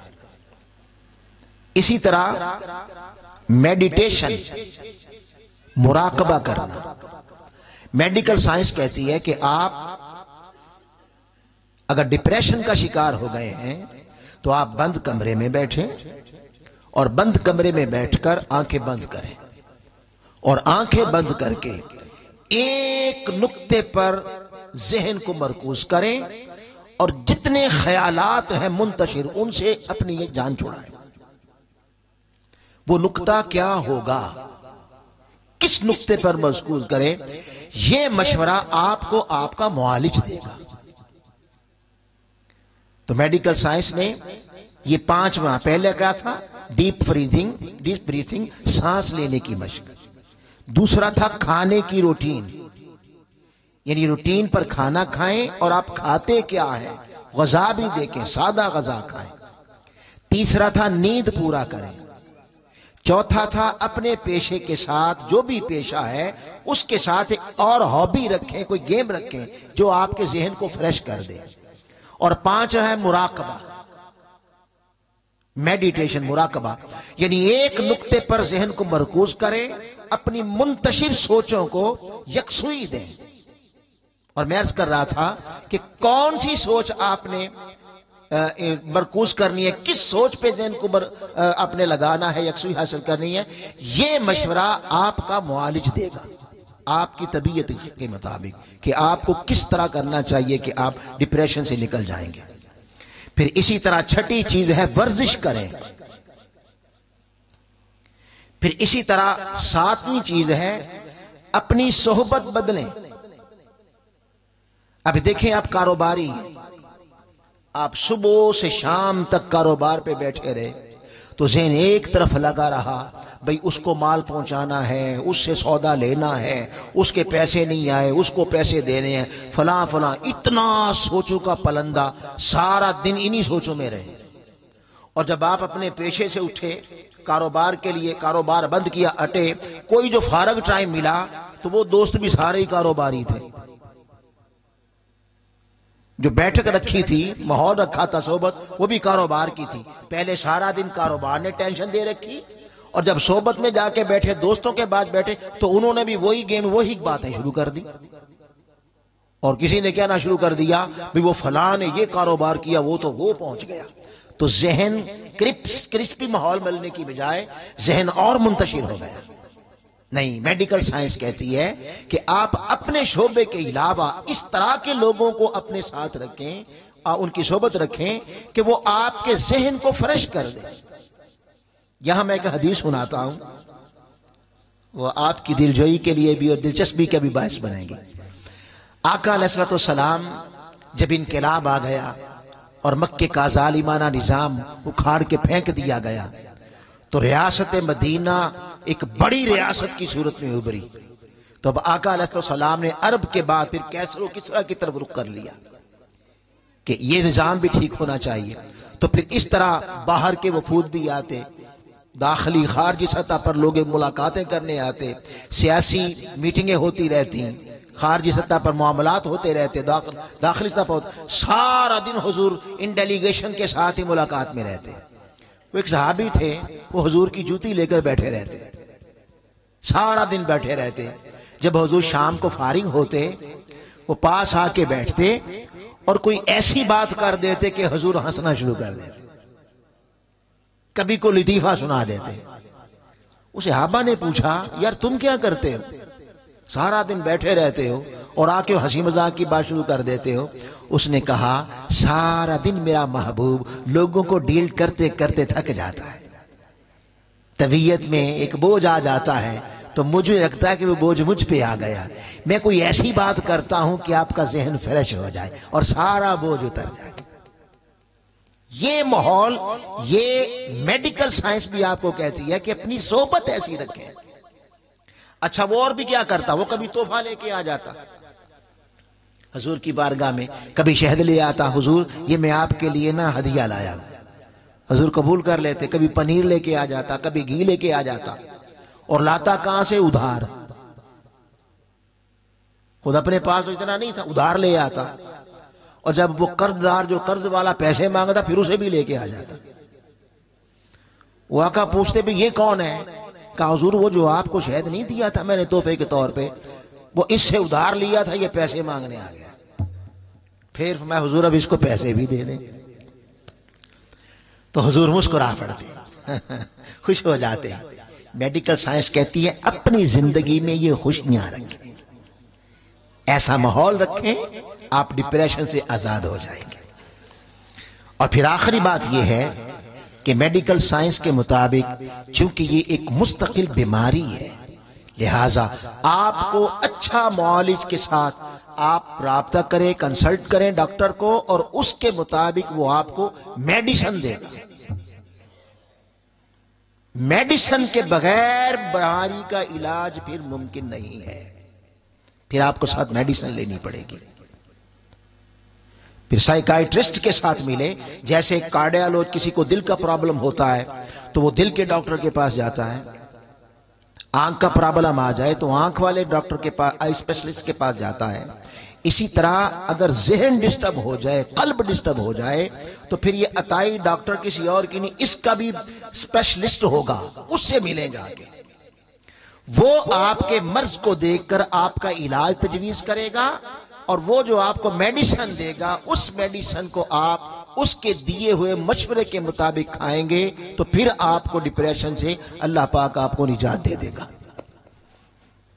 اسی طرح میڈیٹیشن، مراقبہ کرنا۔ میڈیکل سائنس کہتی ہے کہ آپ اگر ڈپریشن کا شکار ہو گئے ہیں تو آپ بند کمرے میں بیٹھیں اور بند کمرے میں بیٹھ کر آنکھیں بند کریں، اور آنکھیں بند کر کے ایک نقطے پر ذہن کو مرکوز کریں اور جتنے خیالات ہیں منتشر ان سے اپنی یہ جان چھڑائیں۔ وہ نقطہ کیا ہوگا، کس نقطے پر مرکوز کریں، یہ مشورہ آپ کو آپ کا معالج دے گا۔ تو میڈیکل سائنس نے یہ 5واں، پہلے کیا تھا؟ ڈیپ بریتھنگ، سانس لینے کی مشق۔ دوسرا تھا کھانے کی روٹین، یعنی روٹین پر کھانا کھائیں، اور آپ کھاتے کیا ہیں، غذا بھی دیکھیں، سادہ غذا کھائیں۔ تیسرا تھا نیند پورا کریں۔ چوتھا تھا اپنے پیشے کے ساتھ، جو بھی پیشہ ہے اس کے ساتھ ایک اور ہابی رکھیں، کوئی گیم رکھیں جو آپ کے ذہن کو فریش کر دے۔ اور 5 ہے مراقبہ، میڈیٹیشن، مراقبہ، یعنی ایک نقطے پر ذہن کو مرکوز کریں، اپنی منتشر سوچوں کو یکسوئی دیں۔ اور میں عرض کر رہا تھا کہ کون سی سوچ آپ نے مرکوز کرنی ہے، کس سوچ پہ ذہن کو آپ نے لگانا ہے، یکسوئی حاصل کرنی ہے، یہ مشورہ آپ کا معالج دے گا آپ کی طبیعت کے مطابق کہ آپ کو کس طرح کرنا چاہیے کہ آپ ڈپریشن سے نکل جائیں گے۔ پھر اسی طرح چھٹی چیز ہے ورزش کریں۔ پھر اسی طرح ساتویں چیز ہے اپنی صحبت بدلیں۔ اب دیکھیں آپ کاروباری ہیں، آپ صبح سے شام تک کاروبار پہ بیٹھے رہے تو ذہن ایک طرف لگا رہا، بھئی اس کو مال پہنچانا ہے، اس سے سودا لینا ہے، اس کے پیسے نہیں آئے، اس کو پیسے دینے ہیں، فلاں فلاں، اتنا سوچوں کا پلندہ، سارا دن انہی سوچوں میں رہے۔ اور جب آپ اپنے پیشے سے اٹھے، کاروبار کے لیے کاروبار بند کیا، اٹے، کوئی جو فارغ ٹائم ملا تو وہ دوست بھی سارے ہی کاروباری تھے، جو بیٹھک رکھی تھی، ماحول رکھا تھا صحبت، وہ بھی کاروبار کی تھی۔ پہلے سارا دن کاروبار نے ٹینشن دے رکھی، اور جب صحبت میں جا کے بیٹھے، دوستوں کے بعد بیٹھے، تو انہوں نے بھی وہی گیم، وہی باتیں شروع کر دی۔ اور کسی نے کہنا شروع کر دیا بھی وہ فلاں نے یہ کاروبار کیا، وہ تو وہ پہنچ گیا۔ تو ذہن کرسپی ماحول ملنے کی بجائے ذہن اور منتشر ہو گیا۔ نہیں، میڈیکل سائنس کہتی ہے کہ آپ اپنے شعبے کے علاوہ اس طرح کے لوگوں کو اپنے ساتھ رکھیں، ان کی صحبت رکھیں کہ وہ آپ کے ذہن کو فریش کر دیں۔ یہاں میں ایک حدیث سناتا ہوں، وہ آپ کی دلجوئی کے لیے بھی اور دلچسپی کا بھی باعث بنے گی۔ آقا علیہ الصلوۃ والسلام جب انقلاب آ گیا اور مکے کا ظالمانہ نظام اکھاڑ کے پھینک دیا گیا تو ریاست مدینہ ایک بڑی ریاست کی صورت میں ابھری۔ تو اب آقا علیہ السلام نے عرب کے بعد پھر کیسر و کسریٰ کی طرف رخ کر لیا کہ یہ نظام بھی ٹھیک ہونا چاہیے۔ تو پھر اس طرح باہر کے وفود بھی آتے، داخلی خارجی سطح پر لوگ ملاقاتیں کرنے آتے، سیاسی میٹنگیں ہوتی رہتی، خارجی سطح پر معاملات ہوتے رہتے، داخلی سطح پر سارا دن حضور ان ڈیلیگیشن کے ساتھ ہی ملاقات میں رہتے۔ وہ ایک صحابی تھے، وہ حضور کی جوتی لے کر بیٹھے رہتے، سارا دن بیٹھے رہتے۔ جب حضور شام کو فارغ ہوتے، وہ پاس آ کے بیٹھتے اور کوئی ایسی بات کر دیتے کہ حضور ہنسنا شروع کر دیتے، کبھی کو لطیفہ سنا دیتے۔ اس صحابہ نے پوچھا، یار تم کیا کرتے ہو؟ سارا دن بیٹھے رہتے ہو اور آ کے ہنسی مذاق کی بات شروع کر دیتے ہو۔ اس نے کہا، سارا دن میرا محبوب لوگوں کو ڈیل کرتے کرتے تھک جاتا ہے، طبیعت میں ایک بوجھ آ جاتا ہے، تو مجھے لگتا ہے کہ وہ بوجھ مجھ پہ آ گیا، میں کوئی ایسی بات کرتا ہوں کہ آپ کا ذہن فریش ہو جائے اور سارا بوجھ اتر جائے۔ یہ ماحول، یہ میڈیکل سائنس بھی آپ کو کہتی ہے کہ اپنی صحبت ایسی رکھیں۔ اچھا، وہ اور بھی کیا کرتا، وہ کبھی تحفہ لے کے آ جاتا حضور کی بارگاہ میں، کبھی شہد لے آتا، حضور یہ میں آپ کے لیے نا ہدیہ لایا، حضور قبول کر لیتے۔ کبھی پنیر لے کے آ جاتا، کبھی گھی لے کے آ جاتا، اور لاتا کہاں سے؟ ادھار، خود اپنے پاس تو اتنا نہیں تھا، ادھار لے آتا، اور جب وہ قرض دار جو قرض والا پیسے مانگتا پھر اسے بھی لے کے آ جاتا۔ وہ آقا پوچھتے بھی یہ کون ہے؟ کہا حضور وہ جو آپ کو شہد نہیں دیا تھا میں نے تحفے کے طور پہ، وہ اس سے ادھار لیا تھا، یہ پیسے مانگنے آ گیا۔ پھر میں حضور اب اس کو پیسے بھی دے دیں، تو حضور مسکرا پڑتے، خوش ہو جاتے ہیں۔ میڈیکل سائنس کہتی ہے اپنی زندگی میں یہ خوشیاں رکھیں، ایسا ماحول رکھیں، آپ ڈپریشن سے آزاد ہو جائیں گے۔ اور پھر آخری بات یہ ہے کہ میڈیکل سائنس کے مطابق چونکہ یہ ایک مستقل بیماری ہے، لہٰذا آپ کو اچھا معالج کے ساتھ آپ رابطہ کریں، کنسلٹ کریں ڈاکٹر کو، اور اس کے مطابق وہ آپ کو میڈیسن دے گا۔ میڈیسن کے بغیر بیماری کا علاج پھر ممکن نہیں ہے، پھر آپ کو ساتھ میڈیسن لینی پڑے گی۔ پھر سائیکائٹرسٹ کے ساتھ ملے، جیسے کارڈیالوج، کسی کو دل کا پرابلم ہوتا ہے تو وہ دل کے ڈاکٹر کے پاس جاتا ہے، آنکھ کا پرابلم آ جائے تو آنکھ والے ڈاکٹر کے پاس، آئی اسپیشلسٹ کے پاس جاتا ہے، اسی طرح اگر ذہن ڈسٹرب ہو جائے، قلب ڈسٹرب ہو جائے، تو پھر یہ عطائی ڈاکٹر کسی اور کی نہیں، اس کا بھی اسپیشلسٹ ہوگا، اس سے ملیں جا کے، وہ آپ کے مرض کو دیکھ کر آپ کا علاج تجویز کرے گا، اور وہ جو آپ کو میڈیسن دے گا اس میڈیسن کو آپ اس کے دیے ہوئے مشورے کے مطابق کھائیں گے تو پھر آپ کو ڈپریشن سے اللہ پاک آپ کو نجات دے دے گا۔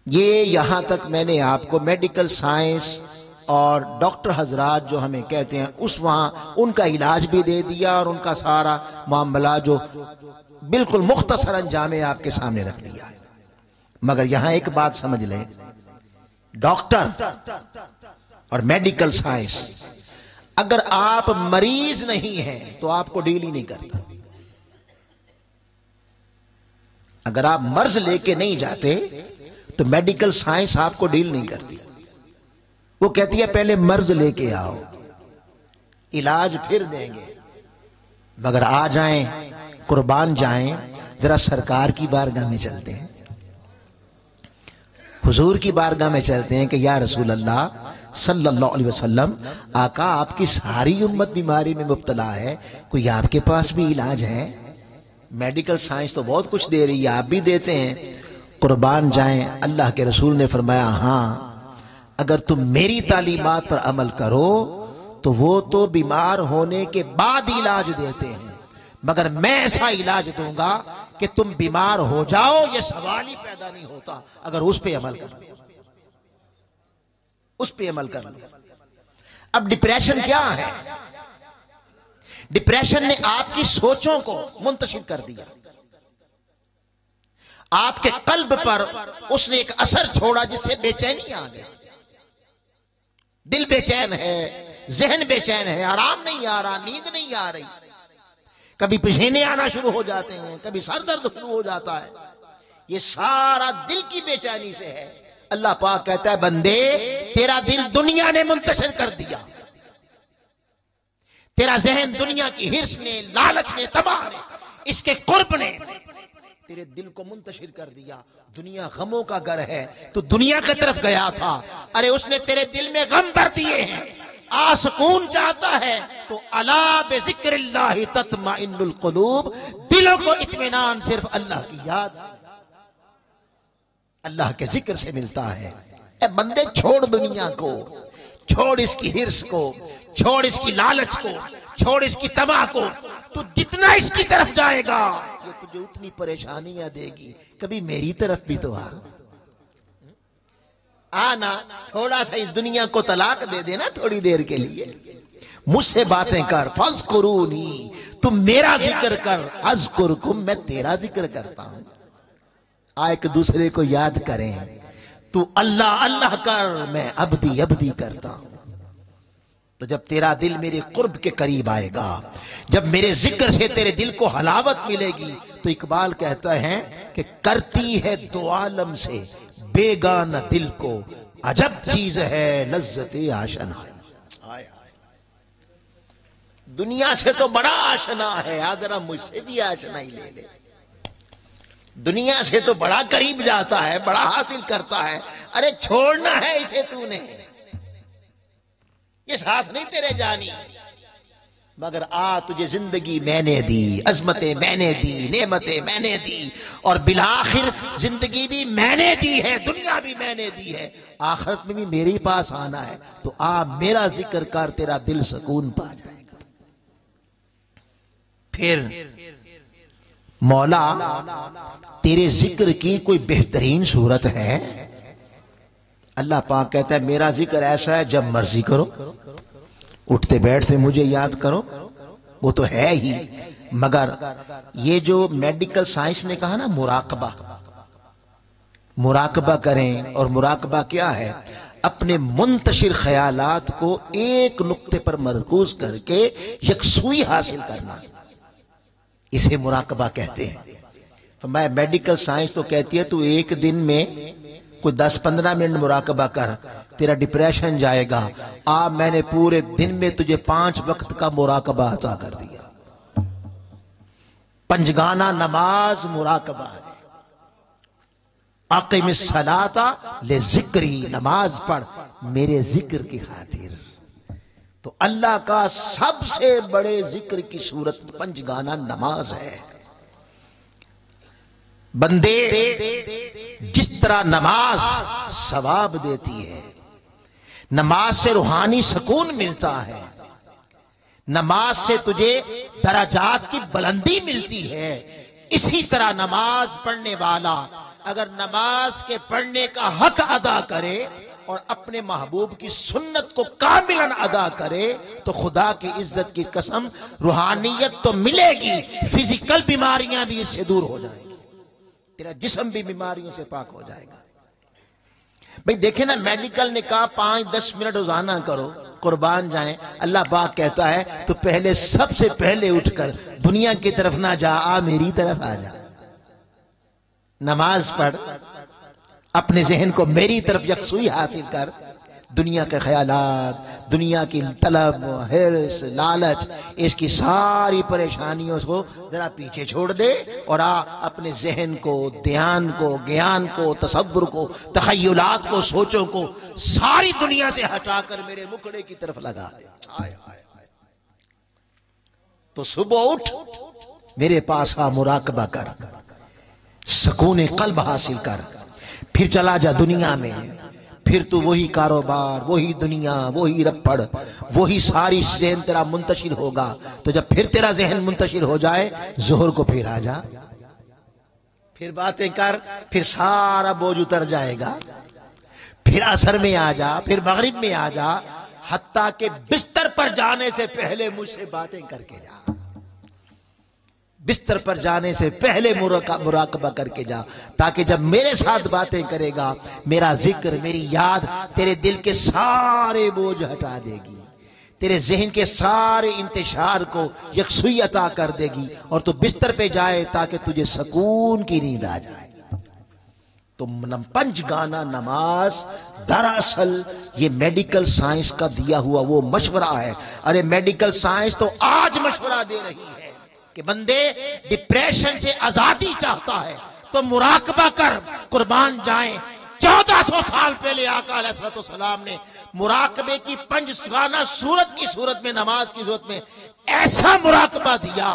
یہ یہاں تک میں نے آپ کو میڈیکل سائنس اور ڈاکٹر حضرات جو ہمیں کہتے ہیں اس وہاں ان کا علاج بھی دے دیا، اور ان کا سارا معاملہ جو بالکل مختصر انجام آپ کے سامنے رکھ دیا ہے۔ مگر یہاں ایک بات سمجھ لیں، ڈاکٹر اور میڈیکل سائنس اگر آپ مریض نہیں ہیں تو آپ کو ڈیل ہی نہیں کرتا۔ اگر آپ مرض لے کے نہیں جاتے تو میڈیکل سائنس آپ کو ڈیل نہیں کرتی، وہ کہتی ہے پہلے مرض لے کے آؤ، علاج پھر دیں گے۔ مگر آ جائیں، قربان جائیں، ذرا سرکار کی بارگاہ میں چلتے ہیں، حضور کی بارگاہ میں چلتے ہیں کہ یا رسول اللہ صلی اللہ علیہ وسلم، آقا آپ کی ساری امت بیماری میں مبتلا ہے، کوئی آپ کے پاس بھی علاج ہے؟ میڈیکل سائنس تو بہت کچھ دے رہی ہے، آپ بھی دیتے ہیں۔ قربان جائیں، اللہ کے رسول نے فرمایا ہاں، اگر تم میری تعلیمات پر عمل کرو تو وہ تو بیمار ہونے کے بعد علاج دیتے ہیں، مگر میں ایسا علاج دوں گا کہ تم بیمار ہو جاؤ یہ سوال ہی پیدا نہیں ہوتا اگر اس پہ عمل کرو، اس پہ عمل کر لو۔ اب ڈپریشن کیا ہے؟ ڈپریشن نے آپ کی سوچوں کو منتشر کر دیا، آپ کے قلب پر اس نے ایک اثر چھوڑا جس سے بے چینی آ گئی، دل بے چین ہے، ذہن بے چین ہے، آرام نہیں آ رہا، نیند نہیں آ رہی، کبھی پسینے آنا شروع ہو جاتے ہیں، کبھی سر درد شروع ہو جاتا ہے، یہ سارا دل کی بے چینی سے ہے۔ اللہ پاک کہتا ہے بندے تیرا دل دنیا نے منتشر کر دیا، تیرا ذہن دنیا کی ہرس نے، لالچ نے، تمام نے، اس کے قرب نے تیرے دل کو منتشر کر دیا۔ دنیا غموں کا گھر ہے، تو دنیا کی طرف گیا تھا، ارے اس نے تیرے دل میں غم بھر دیے ہیں۔ سکون چاہتا ہے تو الا بذکر اللہ تطمئن القلوب، دلوں کو اطمینان صرف اللہ کی یاد، اللہ کے ذکر سے ملتا ہے۔ اے بندے چھوڑ دنیا کو، چھوڑ اس کی ہرس کو، چھوڑ اس کی لالچ کو، چھوڑ اس کی طمع کو، تو جتنا اس کی طرف جائے گا یہ تجھے اتنی پریشانیاں دے گی، کبھی میری طرف بھی تو آنا، تھوڑا سا اس دنیا کو طلاق دے دینا تھوڑی دیر کے لیے، مجھ سے باتیں کر، فاذکرونی، تم میرا ذکر کر، اذکرکم، میں تیرا ذکر کرتا ہوں۔ ایک دوسرے کو یاد کریں، تو اللہ اللہ کر، میں عبدی عبدی کرتا ہوں۔ تو جب تیرا دل میرے قرب کے قریب آئے گا، جب میرے ذکر سے تیرے دل کو حلاوت ملے گی، تو اقبال کہتا ہے کہ کرتی ہے دو عالم سے بیگانہ دل کو، عجب چیز ہے لذت آشنا۔ دنیا سے تو بڑا آشنا ہے، ذرا مجھ سے بھی آشنا ہی لے لے۔ دنیا سے تو بڑا قریب جاتا ہے، بڑا حاصل کرتا ہے، ارے چھوڑنا ہے اسے تو نے، یہ ساتھ نہیں تیرے جانی، مگر تجھے زندگی میں نے دی، عظمتیں میں نے دی، نعمتیں میں نے دی، اور بالآخر زندگی بھی میں نے دی ہے، دنیا بھی میں نے دی ہے، آخرت میں بھی میرے پاس آنا ہے، تو میرا ذکر کر، تیرا دل سکون پا جائے گا۔ پھر مولا تیرے ذکر کی کوئی بہترین صورت ہے؟ اللہ پاک کہتا ہے میرا ذکر ایسا ہے جب مرضی کرو، اٹھتے بیٹھتے مجھے یاد کرو، وہ تو ہے ہی، مگر یہ جو میڈیکل سائنس نے کہا نا مراقبہ، مراقبہ کریں، اور مراقبہ کیا ہے؟ اپنے منتشر خیالات کو ایک نقطے پر مرکوز کر کے یکسوئی حاصل کرنا، اسے مراقبہ کہتے ہیں۔ فرمایا میڈیکل سائنس تو کہتی ہے تو ایک دن میں کوئی 10-15 منٹ مراقبہ کر، تیرا ڈپریشن جائے گا۔ میں نے پورے دن میں تجھے 5 وقت کا مراقبہ عطا کر دیا، پنجگانہ نماز مراقبہ ہے، اقم الصلاۃ لذکری، نماز پڑھ میرے ذکر کی خاطر۔ تو اللہ کا سب سے بڑے ذکر کی صورت پنجگانہ نماز ہے۔ بندے جس طرح نماز ثواب دیتی ہے، نماز سے روحانی سکون ملتا ہے، نماز سے تجھے درجات کی بلندی ملتی ہے، اسی طرح نماز پڑھنے والا اگر نماز کے پڑھنے کا حق ادا کرے اور اپنے محبوب کی سنت کو کاملاً ادا کرے تو خدا کی عزت کی قسم روحانیت تو ملے گی، فزیکل بیماریاں بھی اس سے دور ہو جائیں گی، تیرا جسم بھی بیماریوں سے پاک ہو جائے گا۔ بھئی دیکھیں نا، میڈیکل نے کہا 5-10 منٹ روزانہ کرو، قربان جائیں، اللہ پاک کہتا ہے تو پہلے سب سے پہلے اٹھ کر دنیا کی طرف نہ جا، آ میری طرف آ جا، نماز پڑھ، اپنے ذہن کو میری طرف یکسوئی حاصل کر، دنیا کے خیالات، دنیا کی طلب، حرص، لالچ، اس کی ساری پریشانیوں کو ذرا پیچھے چھوڑ دے اور اپنے ذہن کو، دھیان کو، گیان کو، تصور کو، تخیلات کو، سوچوں کو ساری دنیا سے ہٹا کر میرے مکڑے کی طرف لگا دے۔ تو صبح اٹھ، میرے پاس آ، مراقبہ کر، سکون قلب حاصل کر، پھر چلا جا دنیا میں، پھر تو وہی کاروبار، وہی دنیا، وہی رپڑ، وہی ساری ذہن تیرا منتشر ہوگا۔ تو جب پھر تیرا ذہن منتشر ہو جائے، ظہر کو پھر آ جا، پھر باتیں کر، پھر سارا بوجھ اتر جائے گا، پھر عصر میں آ جا، پھر مغرب میں آ جا، حتیٰ کہ بستر پر جانے سے پہلے مجھ سے باتیں کر کے جا، بستر پر جانے سے پہلے مراقبہ کر کے جا، تاکہ جب میرے ساتھ باتیں کرے گا، میرا ذکر، میری یاد تیرے دل کے سارے بوجھ ہٹا دے گی، تیرے ذہن کے سارے انتشار کو یکسوئی عطا کر دے گی، اور تو بستر پہ جائے تاکہ تجھے سکون کی نیند آ جائے۔ تو پنجگانہ نماز دراصل یہ میڈیکل سائنس کا دیا ہوا وہ مشورہ ہے۔ ارے میڈیکل سائنس تو آج مشورہ دے رہی ہے کہ بندے ڈپریشن سے آزادی چاہتا ہے تو مراقبہ کر، قربان جائیں 1400 سال پہلے آقا علیہ السلام نے مراقبے کی پنجگانہ صورت کی صورت میں، نماز کی صورت میں ایسا مراقبہ دیا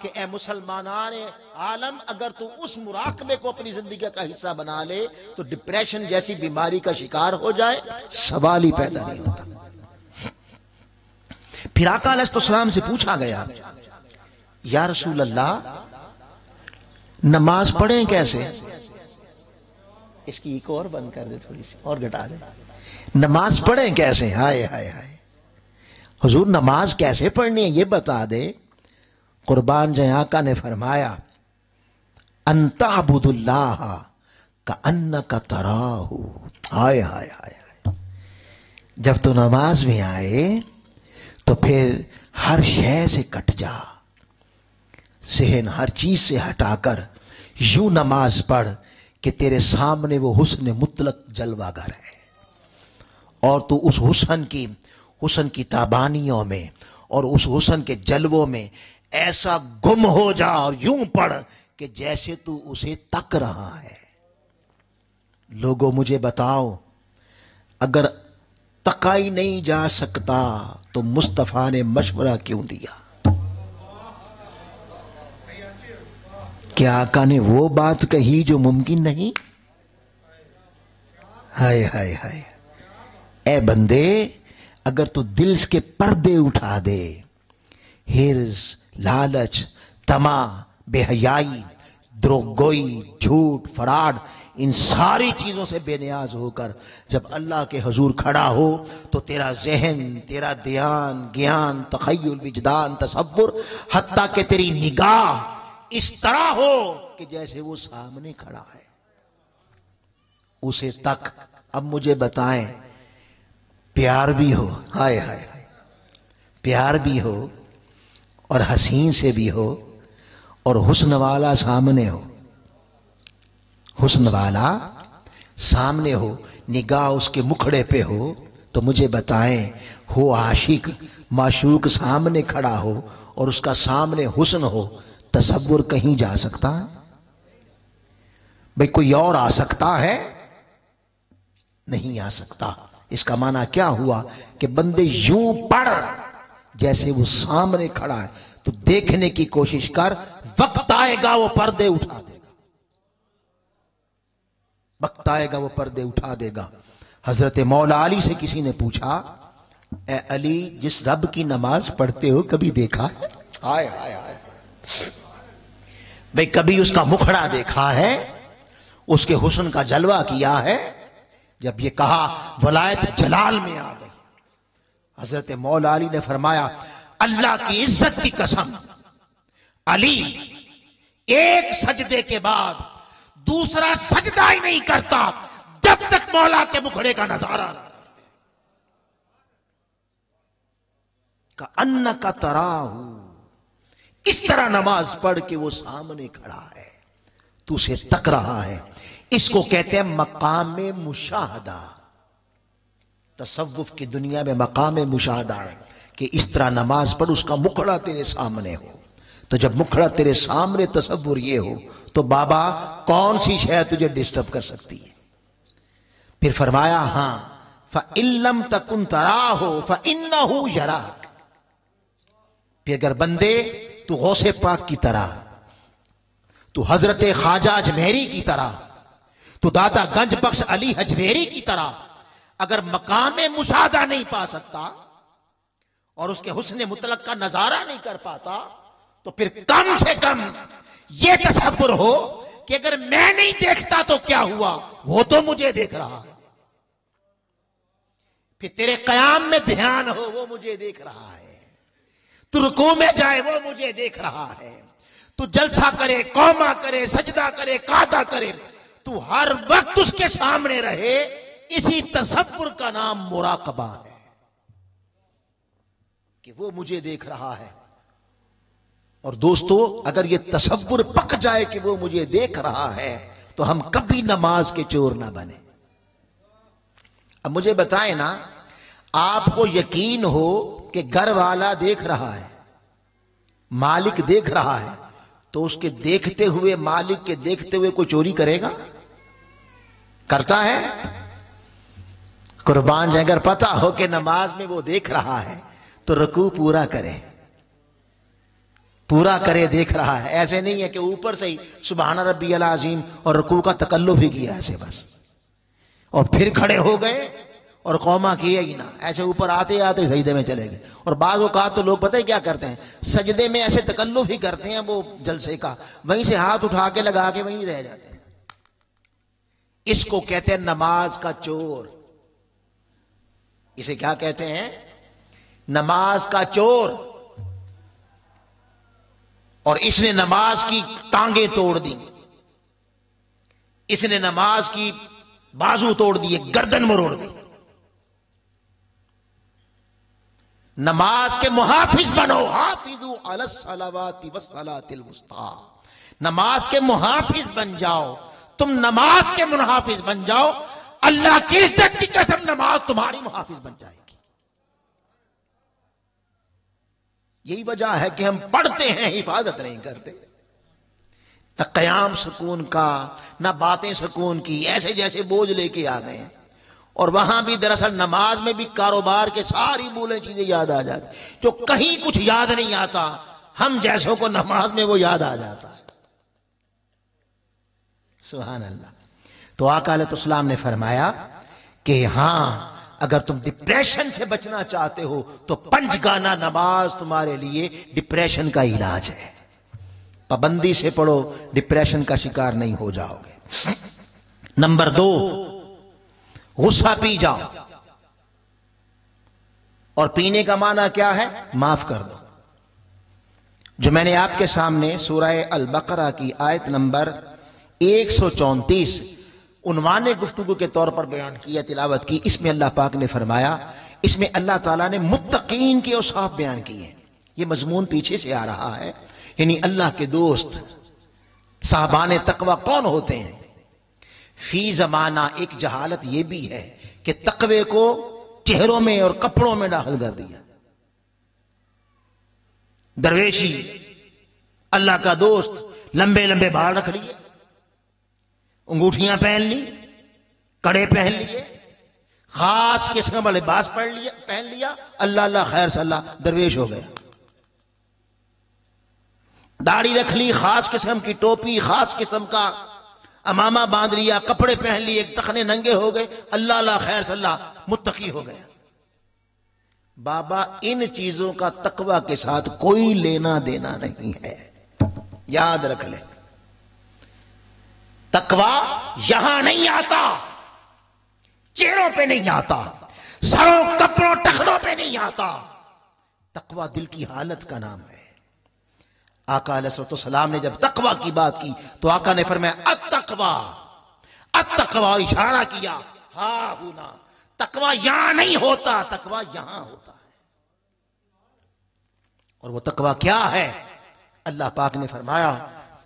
کہ اے مسلمانان عالم، اگر تو اس مراقبے کو اپنی زندگی کا حصہ بنا لے تو ڈپریشن جیسی بیماری کا شکار ہو جائے سوال ہی پیدا نہیں ہوتا۔ پھر آقا علیہ السلام سے پوچھا گیا، یا رسول اللہ نماز پڑھیں کیسے؟ اس کی ایک اور بند کر دے، تھوڑی سی اور گھٹا دے، نماز پڑھیں کیسے؟ ہائے ہائے ہائے، حضور نماز کیسے پڑھنی ہے یہ بتا دے۔ قربان جائیں، آقا نے فرمایا، ان تعبد اللہ کأنک تراہ۔ ہائے ہائے ہائے، جب تو نماز میں آئے تو پھر ہر شے سے کٹ جا، ذہن ہر چیز سے ہٹا کر یوں نماز پڑھ کہ تیرے سامنے وہ حسن مطلق جلوہ گر ہے، اور تو اس حسن کی تابانیوں میں اور اس حسن کے جلووں میں ایسا گم ہو جا، اور یوں پڑھ کہ جیسے تو اسے تک رہا ہے۔ لوگوں مجھے بتاؤ، اگر تکا ہی نہیں جا سکتا تو مصطفیٰ نے مشورہ کیوں دیا؟ کیا آقا نے وہ بات کہی جو ممکن نہیں؟ ہائے ہائے ہائے، اے بندے، اگر تو دل کے پردے اٹھا دے، حرص، لالچ، طمع، بے حیائی، دروغگوئی، جھوٹ، فراڈ، ان ساری چیزوں سے بے نیاز ہو کر جب اللہ کے حضور کھڑا ہو تو تیرا ذہن، تیرا دھیان، گیان، تخیل، وجدان، تصور، حتیٰ کہ تیری نگاہ اس طرح ہو کہ جیسے وہ سامنے کھڑا ہے، اسے تک۔ اب مجھے بتائیں، پیار بھی ہو، ہائے ہائے، پیار بھی ہو اور حسین سے بھی ہو اور حسن والا سامنے ہو، حسن والا سامنے ہو، نگاہ اس کے مکھڑے پہ ہو، تو مجھے بتائیں، ہو عاشق، معشوق سامنے کھڑا ہو اور اس کا سامنے حسن ہو، تصور کہیں جا سکتا ہے؟ بھئی کوئی اور آ سکتا ہے؟ نہیں آ سکتا۔ اس کا معنی کیا ہوا کہ بندے یوں پڑھ جیسے وہ سامنے کھڑا ہے، تو دیکھنے کی کوشش کر، وقت آئے گا وہ پردے اٹھا دے گا، وقت آئے گا وہ پردے اٹھا دے گا۔ حضرت مولا علی سے کسی نے پوچھا، اے علی، جس رب کی نماز پڑھتے ہو کبھی دیکھا ہے؟ ہائے ہائے ہائے، بھئی کبھی اس کا مکھڑا دیکھا ہے؟ اس کے حسن کا جلوہ کیا ہے؟ جب یہ کہا ولایت جلال میں آ گئی۔ حضرت مولا علی نے فرمایا، اللہ کی عزت کی قسم، علی ایک سجدے کے بعد دوسرا سجدہ ہی نہیں کرتا جب تک مولا کے مکھڑے کا نظارہ نہ کأنک تراہ، اس طرح نماز پڑھ کے وہ سامنے کھڑا ہے، تو اسے تک رہا ہے۔ اس کو کہتے ہیں مقام مشاہدہ۔ تصوف کی دنیا میں مقام مشاہدہ ہے کہ اس طرح نماز پڑھ، اس کا مکھڑا تیرے سامنے ہو۔ تو جب مکھڑا تیرے سامنے تصور یہ ہو تو بابا کون سی شے تجھے ڈسٹرب کر سکتی ہے؟ پھر فرمایا ہاں فَإِن لَمْ تَكُنْ تَرَاهُ فَإِنَّهُ يَرَاكَ، پھر اگر بندے تو غوث پاک کی طرح، تو حضرت خواجہ اجمیری کی طرح، تو داتا گنج بخش علی حجویری کی طرح اگر مقام مشاہدہ نہیں پا سکتا اور اس کے حسن مطلق کا نظارہ نہیں کر پاتا، تو پھر کم سے کم یہ تصور ہو کہ اگر میں نہیں دیکھتا تو کیا ہوا، وہ تو مجھے دیکھ رہا ہے۔ پھر تیرے قیام میں دھیان ہو، وہ مجھے دیکھ رہا ہے۔ تو رکوع میں جائے، وہ مجھے دیکھ رہا ہے۔ تو جلسہ کرے، قوما کرے، سجدہ کرے، قعدہ کرے، تو ہر وقت اس کے سامنے رہے۔ اسی تصور کا نام مراقبہ ہے کہ وہ مجھے دیکھ رہا ہے۔ اور دوستو، اگر یہ تصور پک جائے کہ وہ مجھے دیکھ رہا ہے تو ہم کبھی نماز کے چور نہ بنے۔ اب مجھے بتائیں نا، آپ کو یقین ہو کہ گھر والا دیکھ رہا ہے، مالک دیکھ رہا ہے، تو اس کے دیکھتے ہوئے، مالک کے دیکھتے ہوئے کوئی چوری کرے گا؟ کرتا ہے؟ قربان جائے، اگر پتا ہو کہ نماز میں وہ دیکھ رہا ہے تو رکوع پورا کرے، پورا کرے، دیکھ رہا ہے۔ ایسے نہیں ہے کہ اوپر سے ہی سبحان ربی العظیم اور رکوع کا تکلف ہی کیا ایسے بس، اور پھر کھڑے ہو گئے اور قوما کیے ہی نہ، ایسے اوپر آتے آتے سجدے میں چلے گئے۔ اور بعض اوقات تو لوگ پتہ ہے کیا کرتے ہیں، سجدے میں ایسے تکلف ہی کرتے ہیں وہ جلسے کا، وہیں سے ہاتھ اٹھا کے لگا کے وہیں رہ جاتے ہیں۔ اس کو کہتے ہیں نماز کا چور۔ اسے کیا کہتے ہیں؟ نماز کا چور۔ اور اس نے نماز کی ٹانگیں توڑ دی، اس نے نماز کی بازو توڑ دیے، گردن مروڑ دی۔ نماز کے محافظ بنو، حافظوا علی الصلوات والصلاۃ الوسطی، نماز کے محافظ بن جاؤ، تم نماز کے محافظ بن جاؤ، اللہ کی عزت کی قسم نماز تمہاری محافظ بن جائے گی۔ یہی وجہ ہے کہ ہم پڑھتے ہیں، حفاظت نہیں کرتے، نہ قیام سکون کا، نہ باتیں سکون کی، ایسے جیسے بوجھ لے کے آ گئے ہیں۔ اور وہاں بھی دراصل نماز میں بھی کاروبار کے ساری بولے چیزیں یاد آ جاتی، جو کہیں کچھ یاد نہیں آتا، ہم جیسوں کو نماز میں وہ یاد آ جاتا ہے۔ سبحان اللہ۔ تو آقا علیہ السلام نے فرمایا کہ ہاں، اگر تم ڈپریشن سے بچنا چاہتے ہو تو 5 گانا نماز تمہارے لیے ڈپریشن کا علاج ہے۔ پابندی سے پڑھو، ڈپریشن کا شکار نہیں ہو جاؤ گے۔ نمبر 2، غصہ پی جاؤ۔ اور پینے کا معنی کیا ہے؟ معاف کر دو۔ جو میں نے آپ کے سامنے سورہ البقرہ کی آیت نمبر 134 عنوان گفتگو کے طور پر بیان کیا، تلاوت کی، اس میں اللہ پاک نے فرمایا، اس میں اللہ تعالیٰ نے متقین کے اوصاف بیان کیے ہیں۔ یہ مضمون پیچھے سے آ رہا ہے، یعنی اللہ کے دوست صاحبان تقوی کون ہوتے ہیں۔ فی زمانہ ایک جہالت یہ بھی ہے کہ تقوی کو چہروں میں اور کپڑوں میں داخل کر دیا۔ درویشی، اللہ کا دوست، لمبے لمبے بال رکھ لیے، انگوٹھیاں پہن لی، کڑے پہن لیے، خاص قسم کا لباس پہن لیا، اللہ اللہ خیر صلی اللہ درویش ہو گیا۔ داڑھی رکھ لی، خاص قسم کی ٹوپی، خاص قسم کا امامہ باندھ لیا، کپڑے پہن لیے، ٹخنے ننگے ہو گئے، اللہ اللہ خیر صلی اللہ متقی ہو گیا۔ بابا ان چیزوں کا تقوی کے ساتھ کوئی لینا دینا نہیں ہے، یاد رکھ لے۔ تقوی یہاں نہیں آتا، چہروں پہ نہیں آتا، سروں کپڑوں ٹخنوں پہ نہیں آتا، تقوی دل کی حالت کا نام ہے۔ آقا علیہ السلام نے جب تقوی کی بات کی تو آقا نے فرمایا التقوی، التقوی، اور اشارہ کیا ہاں ہونا، تقوی یہاں نہیں ہوتا، تقوی یہاں ہوتا ہے۔ اور وہ تقوی کیا ہے؟ اللہ پاک نے فرمایا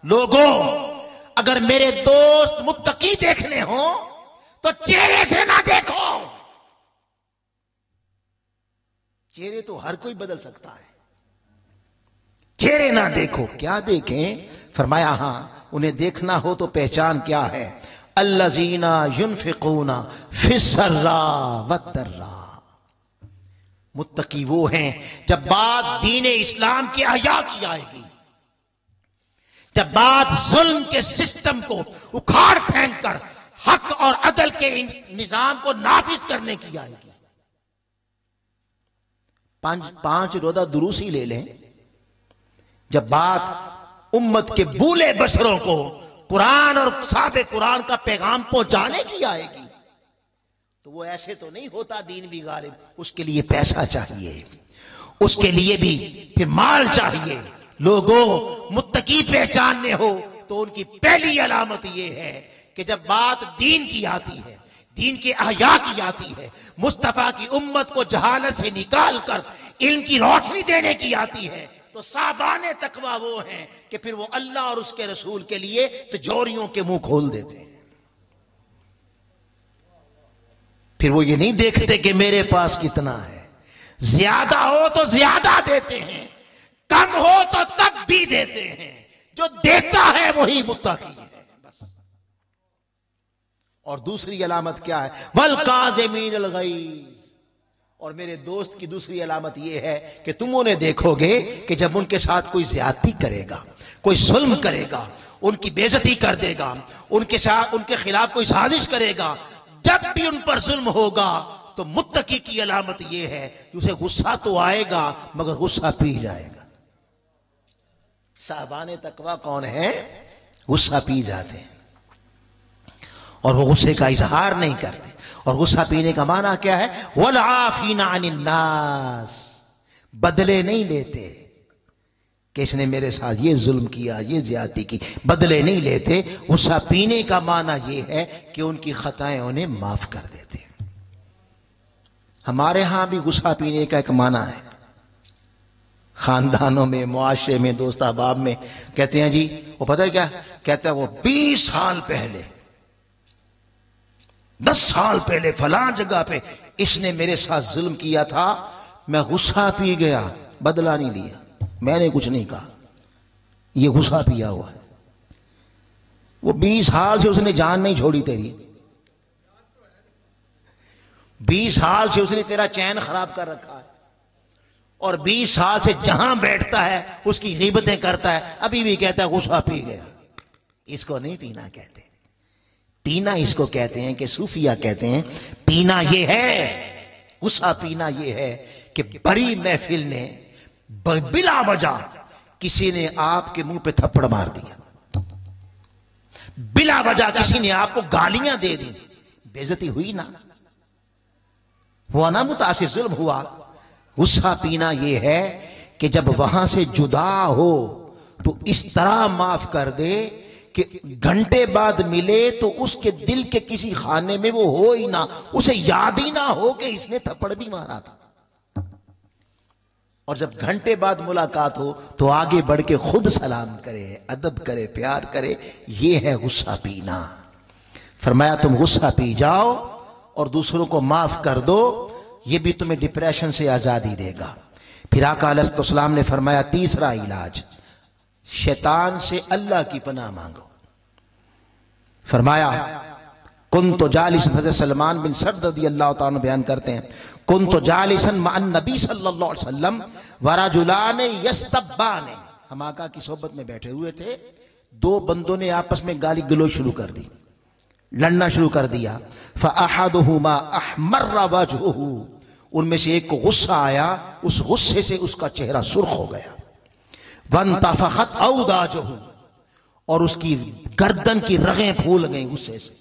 لوگوں اگر میرے دوست متقی دیکھنے ہوں تو چہرے سے نہ دیکھو، چہرے تو ہر کوئی بدل سکتا ہے، چہرے نہ دیکھو۔ کیا دیکھیں؟ فرمایا ہاں انہیں دیکھنا ہو تو پہچان کیا ہے؟ الذین ينفقون فی السراء والضراء، متقی وہ ہیں جب بات دین اسلام کے احیا کی آئے گی، جب بات ظلم کے سسٹم کو اکھاڑ پھینک کر حق اور عدل کے نظام کو نافذ کرنے کی آئے گی۔ پانچ روزہ دروسی لے لیں، جب بات امت کے بولے بشروں کو قرآن اور صحاب قرآن کا پیغام پہنچانے کی آئے گی تو وہ ایسے تو نہیں ہوتا دین بھی غالب، اس کے لیے پیسہ چاہیے، اس کے لیے بھی پھر مال چاہیے۔ لوگوں متقی پہچاننے ہو تو ان کی پہلی علامت یہ ہے کہ جب بات دین کی آتی ہے، دین کے احیا کی آتی ہے، مصطفیٰ کی امت کو جہالت سے نکال کر علم کی روشنی دینے کی آتی ہے، تو صاحبان تقوی وہ ہیں کہ پھر وہ اللہ اور اس کے رسول کے لیے تجوریوں کے منہ کھول دیتے ہیں۔ پھر وہ یہ نہیں دیکھتے کہ میرے پاس کتنا ہے، زیادہ ہو تو زیادہ دیتے ہیں، کم ہو تو تب بھی دیتے ہیں، جو دیتا ہے وہی متقی ہے بس۔ اور دوسری علامت کیا ہے؟ والکاظمین الغیظ، اور میرے دوست کی دوسری علامت یہ ہے کہ تم انہیں دیکھو گے کہ جب ان کے ساتھ کوئی زیادتی کرے گا، کوئی ظلم کرے گا، ان کی بے عزتی کر دے گا، ان کے خلاف کوئی سازش کرے گا، جب بھی ان پر ظلم ہوگا تو متقی کی علامت یہ ہے کہ اسے غصہ تو آئے گا مگر غصہ پی جائے گا۔ صاحبان تقوی کون ہیں؟ غصہ پی جاتے ہیں اور وہ غصے کا اظہار نہیں کرتے۔ اور غصہ پینے کا معنی کیا ہے؟ والعافین عن الناس، بدلے نہیں لیتے کہ اس نے میرے ساتھ یہ ظلم کیا، یہ زیادتی کی، بدلے نہیں لیتے۔ غصہ پینے کا معنی یہ ہے کہ ان کی خطائیں انہیں معاف کر دیتے۔ ہمارے ہاں بھی غصہ پینے کا ایک معنی ہے، خاندانوں میں، معاشرے میں، دوست احباب میں کہتے ہیں جی وہ پتہ ہے کیا کہتا ہے، وہ 20 سال پہلے، 10 سال پہلے فلاں جگہ پہ اس نے میرے ساتھ ظلم کیا تھا، میں غصہ پی گیا، بدلہ نہیں لیا، میں نے کچھ نہیں کہا، یہ غصہ پیا ہوا ہے۔ وہ 20 سال سے اس نے جان نہیں چھوڑی تیری، 20 سال سے اس نے تیرا چین خراب کر رکھا ہے، اور 20 سال سے جہاں بیٹھتا ہے اس کی غیبتیں کرتا ہے، ابھی بھی کہتا ہے غصہ پی گیا۔ اس کو نہیں پینا کہتے، پینا اس کو کہتے ہیں کہ صوفیہ کہتے ہیں پینا یہ ہے، غصہ پینا یہ ہے کہ بڑی محفل نے بلا وجہ کسی نے آپ کے منہ پہ تھپڑ مار دیا، بلا وجہ کسی نے آپ کو گالیاں دے دی، بے عزتی ہوئی نا، ہوا نا متاثر، ظلم ہوا۔ غصہ پینا یہ ہے کہ جب وہاں سے جدا ہو تو اس طرح معاف کر دے کہ گھنٹے بعد ملے تو اس کے دل کے کسی خانے میں وہ ہو ہی نہ، اسے یاد ہی نہ ہو کہ اس نے تھپڑ بھی مارا تھا، اور جب گھنٹے بعد ملاقات ہو تو آگے بڑھ کے خود سلام کرے، ادب کرے، پیار کرے۔ یہ ہے غصہ پینا۔ فرمایا تم غصہ پی جاؤ اور دوسروں کو معاف کر دو، یہ بھی تمہیں ڈپریشن سے آزادی دے گا۔ پھر آقا علیہ السلام نے فرمایا تیسرا علاج، شیطان سے اللہ کی پناہ مانگو۔ فرمایا کنت جالسا، حضرت سلمان بن سرد رضی اللہ تعالیٰ عنہ بیان کرتے ہیں کنت جالسا مع النبی صلی اللہ علیہ وسلم ورجلان یستبان، ہم آقا کی صحبت میں بیٹھے ہوئے تھے، دو بندوں نے آپس میں گالی گلوچ شروع کر دی، لڑنا شروع کر دیا. فاحدہما احمر وجہہ، ان میں سے ایک کو غصہ آیا، اس غصے سے اس کا چہرہ سرخ ہو گیا. وانتفخت اوداجہ، اور اس کی گردن کی رگیں پھول گئیں، غصے سے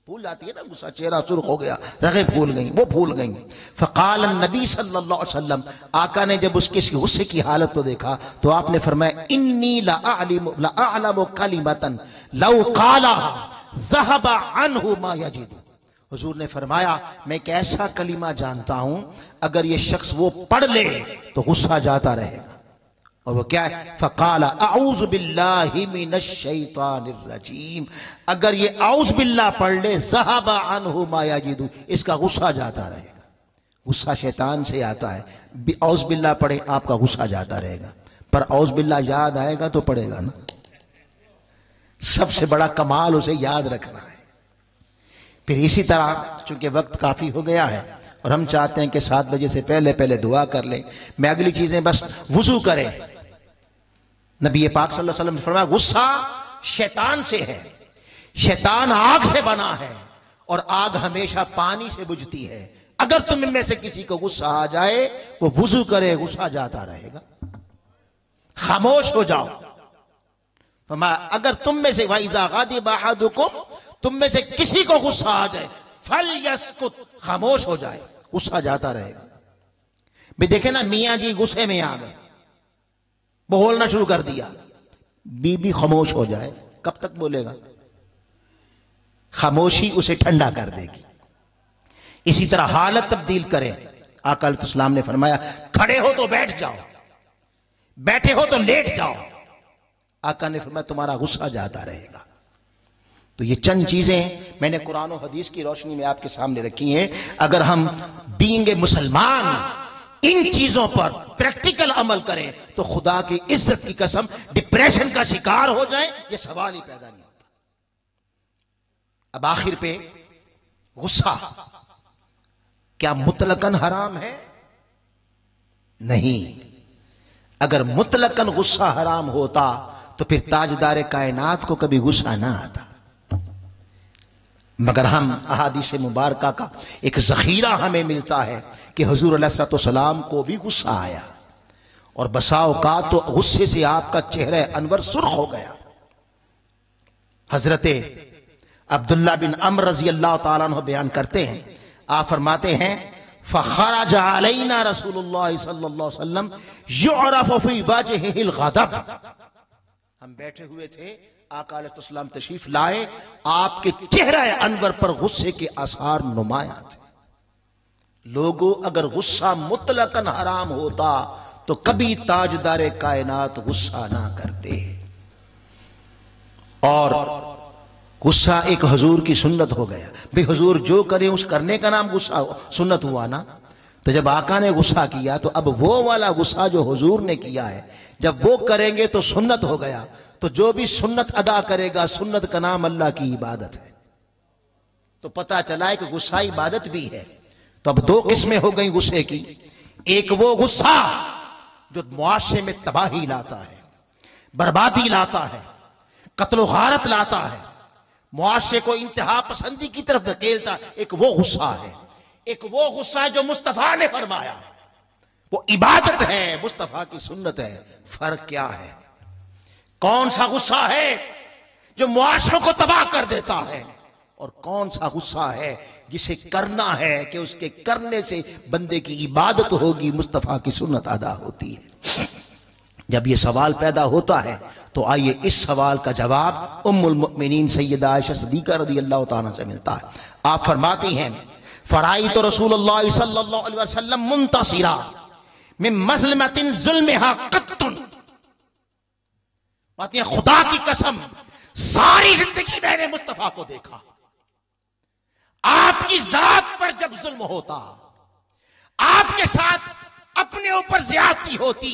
پھول جاتی ہے نا غصہ، چہرہ سرخ ہو گیا، رگیں پھول گئیں، وہ پھول گئیں. فقال النبی صلی اللہ علیہ وسلم، آقا نے جب اس کے غصے کی حالت کو دیکھا تو آپ نے فرمایا انی لأعلم کلمۃ لو قالها ذهب عنه ما یجد. حضور نے فرمایا میں ایک ایسا کلمہ جانتا ہوں اگر یہ شخص وہ پڑھ لے تو غصہ جاتا رہے گا، اور وہ کیا ہے؟ فقال اعوذ باللہ من الشیطان الرجیم، اگر یہ اعوذ باللہ پڑھ لے ذهب عنه ما یجد، اس کا غصہ جاتا رہے گا. غصہ شیطان سے آتا ہے، اعوذ باللہ پڑھے آپ کا غصہ جاتا رہے گا، پر اعوذ باللہ یاد آئے گا تو پڑھے گا نا. سب سے بڑا کمال اسے یاد رکھنا ہے. پھر اسی طرح چونکہ وقت کافی ہو گیا ہے اور ہم چاہتے ہیں کہ 7 بجے سے پہلے دعا کر لیں، میں اگلی چیزیں بس وضو کریں. نبی پاک صلی اللہ علیہ وسلم نے فرمایا غصہ شیطان سے ہے، شیطان آگ سے بنا ہے اور آگ ہمیشہ پانی سے بجھتی ہے. اگر تم میں سے کسی کو غصہ آ جائے وہ وضو کرے، غصہ جاتا رہے گا. خاموش ہو جاؤ. اگر تم میں سے وَإِذَا غَضِبَ أَحَدُكُمْ، تم میں سے کسی کو غصہ آ جائے فَلْيَسْكُتْ، خاموش ہو جائے، غصہ جاتا رہے گا. بھی دیکھیں نا میاں جی غصے میں آ گئے، بولنا شروع کر دیا، بی خاموش ہو جائے، کب تک بولے گا؟ خاموشی اسے ٹھنڈا کر دے گی. اسی طرح حالت تبدیل کریں. آقا علیہ السلام نے فرمایا کھڑے ہو تو بیٹھ جاؤ، بیٹھے ہو تو لیٹ جاؤ. آقا نے فرمایا تمہارا غصہ جاتا رہے گا. تو یہ چند چیزیں میں نے قرآن و حدیث کی روشنی میں آپ کے سامنے رکھی ہیں. اگر ہم بینگ مسلمان ان چیزوں پر پریکٹیکل عمل کریں تو خدا کی عزت کی قسم ڈپریشن کا شکار ہو جائیں یہ سوال ہی پیدا نہیں ہوتا. اب آخر پہ غصہ کیا مطلقاً حرام ہے؟ نہیں. اگر مطلقاً غصہ حرام ہوتا تو پھر تاجدار کائنات کو کبھی غصہ نہ آتا. مگر ہم احادیث مبارکہ کا ایک ذخیرہ ہمیں ملتا ہے کہ حضور علیہ السلام کو بھی غصہ آیا اور بسا اوقات تو غصے سے آپ کا چہرہ انور سرخ ہو گیا. حضرت عبداللہ بن عمرو رضی اللہ تعالیٰ عنہ بیان کرتے ہیں، آپ فرماتے ہیں فخرج علینا رسول اللہ صلی اللہ علیہ وسلم یعرف فی وجہہ الغضب. ہم بیٹھے ہوئے تھے، آقا علیہ السلام تشریف لائے، آپ کے چہرہ انور پر غصے کے آثار نمایاں تھے. لوگوں اگر غصہ مطلقاً حرام ہوتا تو کبھی تاجدار کائنات غصہ نہ کرتے. اور غصہ ایک حضور کی سنت ہو گیا. بھئی حضور جو کرے اس کرنے کا نام غصہ سنت ہوا نا. تو جب آقا نے غصہ کیا تو اب وہ والا غصہ جو حضور نے کیا ہے جب وہ کریں گے تو سنت ہو گیا. تو جو بھی سنت ادا کرے گا، سنت کا نام اللہ کی عبادت ہے. تو پتہ چلا ہے کہ غصہ عبادت بھی ہے. تو اب 2 قسمیں ہو گئیں غصے کی. ایک وہ غصہ جو معاشرے میں تباہی لاتا ہے، بربادی لاتا ہے، قتل و غارت لاتا ہے، معاشرے کو انتہا پسندی کی طرف دھکیلتا ہے. ایک وہ غصہ ہے. ایک وہ غصہ ہے جو مصطفیٰ نے فرمایا، وہ عبادت ہے، مصطفیٰ کی سنت ہے. فرق کیا ہے؟ کون سا غصہ ہے جو معاشروں کو تباہ کر دیتا ہے، اور کون سا غصہ ہے جسے کرنا ہے کہ اس کے کرنے سے بندے کی عبادت ہوگی، مصطفیٰ کی سنت ادا ہوتی ہے. جب یہ سوال پیدا ہوتا ہے تو آئیے اس سوال کا جواب ام المؤمنین سیدہ عائشہ صدیقہ رضی اللہ تعالیٰ سے ملتا ہے. آپ فرماتی ہیں فرائیت رسول اللہ صلی اللہ علیہ وسلم منتصرا من مظلمت ظلمها قط. بات یہ خدا کی قسم ساری زندگی میں نے مصطفیٰ کو دیکھا، آپ کی ذات پر جب ظلم ہوتا، آپ کے ساتھ اپنے اوپر زیادتی ہوتی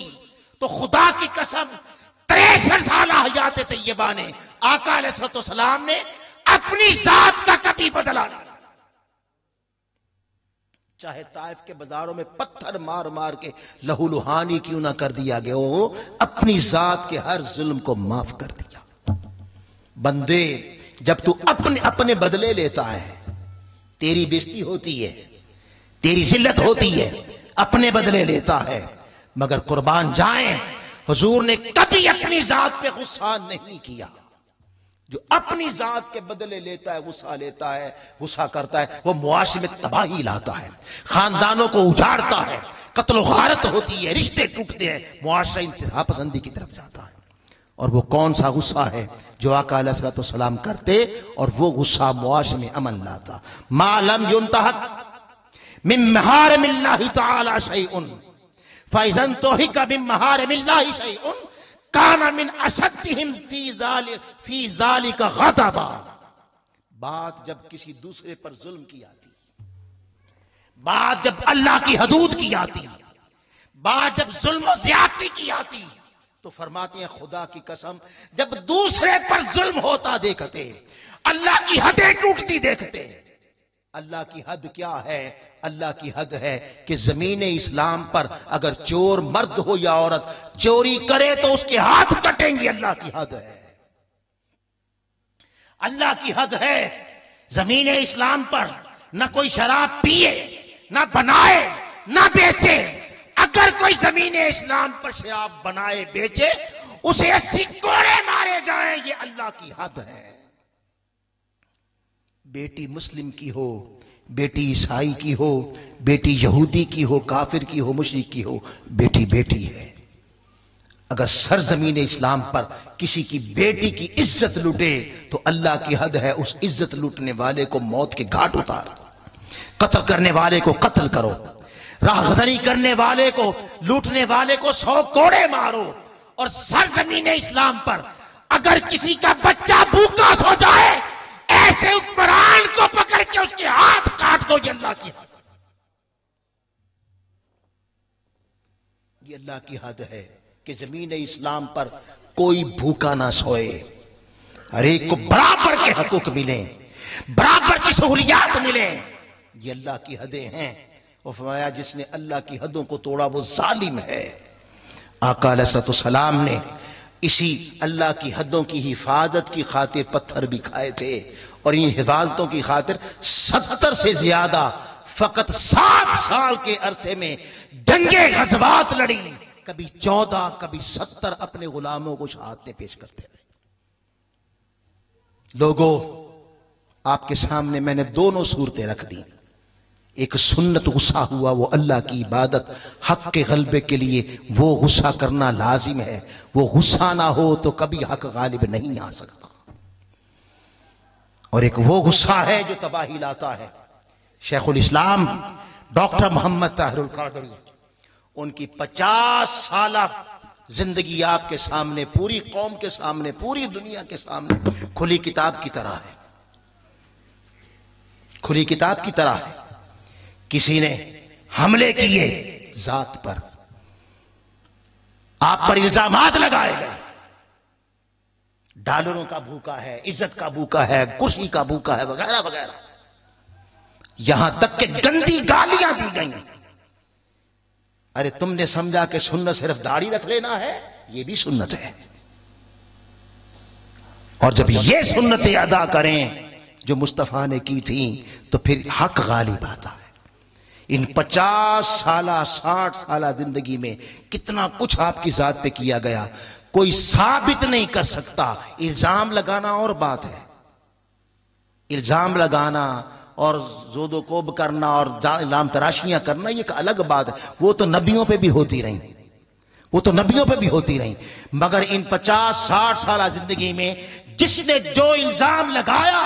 تو خدا کی قسم 63 سالہ حیات طیبہ نے آقا علیہ السلام نے اپنی ذات کا کبھی بدلہ نہیں۔ چاہے طائف کے بازاروں میں پتھر مار مار کے لہو لہانی کیوں نہ کر دیا گیا ہو، اپنی ذات کے ہر ظلم کو معاف کر دیا۔ بندے جب تو اپنے بدلے لیتا ہے، تیری بےزتی ہوتی ہے، تیری ذلت ہوتی ہے، اپنے بدلے لیتا ہے، مگر قربان جائیں حضور نے کبھی اپنی ذات پہ غصہ نہیں کیا۔ جو اپنی ذات کے بدلے لیتا ہے، غصہ لیتا ہے، غصہ کرتا ہے، وہ معاشرے میں تباہی لاتا ہے، خاندانوں کو اجاڑتا ہے، قتل و غارت ہوتی ہے، رشتے ٹوٹتے ہیں، معاشرہ انتہا پسندی کی طرف جاتا ہے۔ اور وہ کون سا غصہ ہے جو آقا علیہ الصلوۃ والسلام کرتے، اور وہ غصہ معاشرے میں امن لاتا۔ ما لم ينتهك من محارم اللہ تعالی شیء فاذا انتهك من محارم اللہ شیء کان من اشدہم فی ذالک غضبا۔ بات جب کسی دوسرے پر ظلم کی آتی، بات جب اللہ کی حدود کی آتی، بات جب ظلم و زیادتی کی آتی، تو فرماتے ہیں خدا کی قسم جب دوسرے پر ظلم ہوتا دیکھتے، اللہ کی حدیں ٹوٹتی دیکھتے۔ اللہ کی حد کیا ہے؟ اللہ کی حد ہے کہ زمین اسلام پر اگر چور مرد ہو یا عورت چوری کرے تو اس کے ہاتھ کٹیں گے۔ اللہ کی حد ہے، اللہ کی حد ہے۔ زمین اسلام پر نہ کوئی شراب پیے، نہ بنائے، نہ بیچے۔ اگر کوئی زمین اسلام پر شراب بنائے بیچے، اسے 80 کوڑے مارے جائیں، یہ اللہ کی حد ہے۔ بیٹی مسلم کی ہو، بیٹی عیسائی کی ہو، بیٹی یہودی کی ہو، کافر کی ہو، مشرک کی ہو، بیٹی بیٹی ہے۔ اگر سرزمین اسلام پر کسی کی بیٹی کی عزت لوٹے تو اللہ کی حد ہے، اس عزت لوٹنے والے کو موت کے گھاٹ اتارو، قتل کرنے والے کو قتل کرو، راہزنی کرنے والے کو، لوٹنے والے کو 100 کوڑے مارو۔ اور سرزمین اسلام پر اگر کسی کا بچہ بھوکا سو جائے، ایسے حکمران کو پکڑ کے اس کے ہاتھ کاٹ دو، یہ اللہ کی حد، یہ اللہ کی حد ہے کہ زمین اسلام پر کوئی بھوکا نہ سوئے، ہر ایک کو برابر کے حقوق ملیں، برابر کی سہولیات ملیں، یہ اللہ کی حدیں ہیں۔ اور فرمایا جس نے اللہ کی حدوں کو توڑا وہ ظالم ہے۔ آقا علیہ الصلوۃ والسلام نے اسی اللہ کی حدوں کی حفاظت کی خاطر پتھر بھی کھائے تھے، اور ان حفاظتوں کی خاطر 70 سے زیادہ فقط 7 سال کے عرصے میں جنگیں غزوات لڑی، کبھی 14 کبھی 70 اپنے غلاموں کو شہادتیں پیش کرتے رہے۔ لوگوں، آپ کے سامنے میں نے دونوں صورتیں رکھ دی۔ ایک سنت غصہ ہوا، وہ اللہ کی عبادت، حق کے غلبے کے لیے وہ غصہ کرنا لازم ہے، وہ غصہ نہ ہو تو کبھی حق غالب نہیں آ سکتا۔ اور ایک وہ غصہ ہے جو تباہی لاتا ہے۔ شیخ الاسلام ڈاکٹر محمد طاہر القادری، ان کی 50 سالہ زندگی آپ کے سامنے، پوری قوم کے سامنے، پوری دنیا کے سامنے کھلی کتاب کی طرح ہے، کھلی کتاب کی طرح ہے۔ کسی نے حملے کیے ذات پر، آپ پر الزامات لگائے گئے، ڈالروں کا بھوکا ہے، عزت کا بھوکا ہے، کرسی کا بھوکا ہے، وغیرہ وغیرہ، یہاں تک کہ گندی گالیاں دی گئیں۔ ارے تم نے سمجھا کہ سنت صرف داڑھی رکھ لینا ہے؟ یہ بھی سنت ہے، اور جب یہ سنتیں ادا کریں جو مصطفیٰ نے کی تھیں تو پھر حق غالب آتا ہے۔ ان 50 سالہ 60 سالہ زندگی میں کتنا کچھ آپ کی ذات پہ کیا گیا، کوئی ثابت نہیں کر سکتا۔ الزام لگانا اور بات ہے، الزام لگانا اور زود و کوب کرنا اور لام تراشیاں کرنا یہ ایک الگ بات ہے، وہ تو نبیوں پہ بھی ہوتی رہیں، وہ تو نبیوں پہ بھی ہوتی رہیں۔ مگر ان 50-60 سالہ زندگی میں جس نے جو الزام لگایا،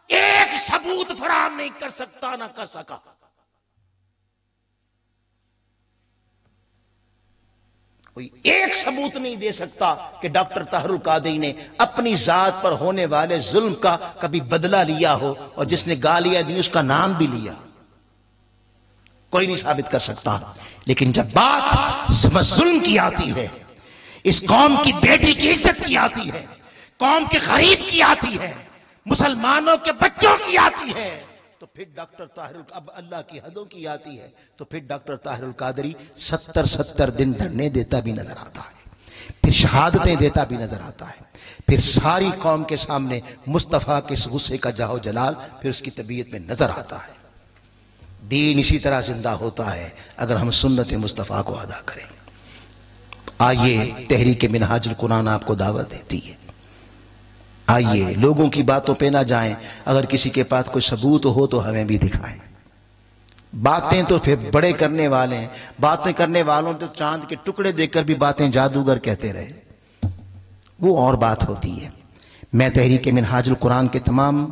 ایک ثبوت فراہم نہیں کر سکتا، نہ کر سکا۔ کوئی ایک ثبوت نہیں دے سکتا کہ ڈاکٹر طاہر القادری نے اپنی ذات پر ہونے والے ظلم کا کبھی بدلہ لیا ہو، اور جس نے گالیاں دی اس کا نام بھی لیا، کوئی نہیں ثابت کر سکتا۔ لیکن جب بات ظلم کی آتی ہے، اس قوم کی بیٹی کی عزت کی آتی ہے، قوم کے غریب کی آتی ہے، مسلمانوں کے بچوں کی آتی ہے تو پھر ڈاکٹر طاہر اب اللہ کی حدوں کی آتی ہے تو پھر ڈاکٹر طاہر القادری 70 دن دھرنے دیتا بھی نظر آتا ہے، پھر شہادتیں دیتا بھی نظر آتا ہے، پھر ساری قوم کے سامنے مصطفیٰ کے اس غصے کا جاہ و جلال پھر اس کی طبیعت میں نظر آتا ہے۔ دین اسی طرح زندہ ہوتا ہے اگر ہم سنت مصطفیٰ کو ادا کریں۔ آئیے تحریک منہاج القرآن آپ کو دعوت دیتی ہے، آئیے لوگوں کی باتوں پہ نہ جائیں، اگر کسی کے پاس کوئی ثبوت ہو تو ہمیں بھی دکھائیں۔ باتیں تو پھر بڑے کرنے والے ہیں، باتیں کرنے والوں تو چاند کے ٹکڑے دیکھ کر بھی باتیں جادوگر کہتے رہے، وہ اور بات ہوتی ہے۔ میں تحریک منہاج القرآن کے تمام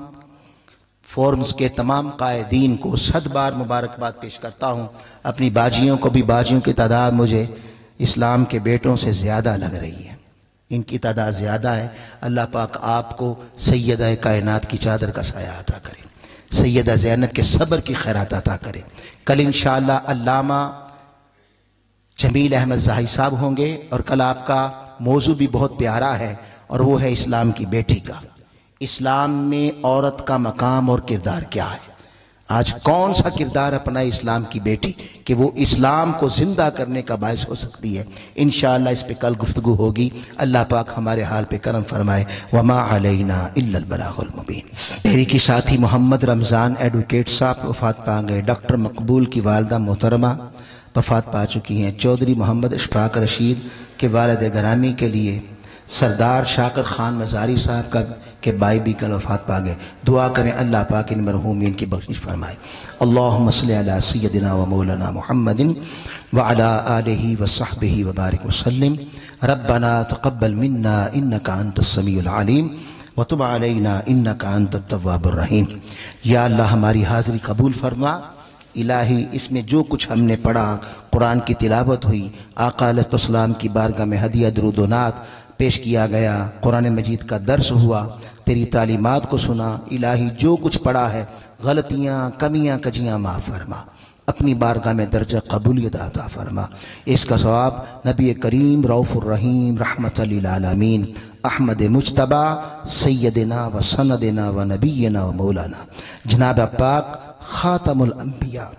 فورمز کے تمام قائدین کو 100 بار مبارکباد پیش کرتا ہوں۔ اپنی باجیوں کو بھی، باجیوں کی تعداد مجھے اسلام کے بیٹوں سے زیادہ لگ رہی ہے، ان کی تعداد زیادہ ہے۔ اللہ پاک آپ کو سیدہ کائنات کی چادر کا سایہ عطا کرے، سیدہ زینب کے صبر کی خیرات عطا کرے۔ کل انشاءاللہ علامہ جمیل احمد زاہی صاحب ہوں گے، اور کل آپ کا موضوع بھی بہت پیارا ہے، اور وہ ہے اسلام کی بیٹی کا۔ اسلام میں عورت کا مقام اور کردار کیا ہے؟ آج کون سا کردار اپنا اسلام کی بیٹی کہ وہ اسلام کو زندہ کرنے کا باعث ہو سکتی ہے؟ انشاءاللہ اس پہ کل گفتگو ہوگی۔ اللہ پاک ہمارے حال پہ کرم فرمائے۔ وما علینا الا البلاغ المبین۔ تحریکی ساتھی محمد رمضان ایڈوکیٹ صاحب وفات پا گئے۔ ڈاکٹر مقبول کی والدہ محترمہ وفات پا چکی ہیں۔ چودھری محمد اشفاق رشید کے والد گرامی کے لیے سردار شاکر خان مزاری صاحب کے بھائی بھی کل وفات پا گئے۔ دعا کریں اللہ پاک ان مرحومین کی بخشش فرمائے۔ اللہم صلی علی سیدنا و مولانا محمد وعلی آلہ وصحبہ وبارک وسلم۔ ربنا تقبل منا انکا انت السمیع العلیم وتب علینا انکا انت التواب الرحیم۔ یا اللہ ہماری حاضری قبول فرما۔ الہی اس میں جو کچھ ہم نے پڑھا، قرآن کی تلاوت ہوئی، آقا علیہ السلام کی بارگاہ میں ہدیہ درود و نعت پیش کیا گیا، قرآن مجید کا درس ہوا، تیری تعلیمات کو سنا، الہی جو کچھ پڑھا ہے غلطیاں کمیاں کجیاں معاف فرما، اپنی بارگاہ میں درجہ قبولیت عطا فرما۔ اس کا ثواب نبی کریم رؤوف الرحیم رحمت للعالمین احمد مجتبیٰ سیدنا و سندنا و نبینا و مولانا جناب پاک خاتم الانبیاء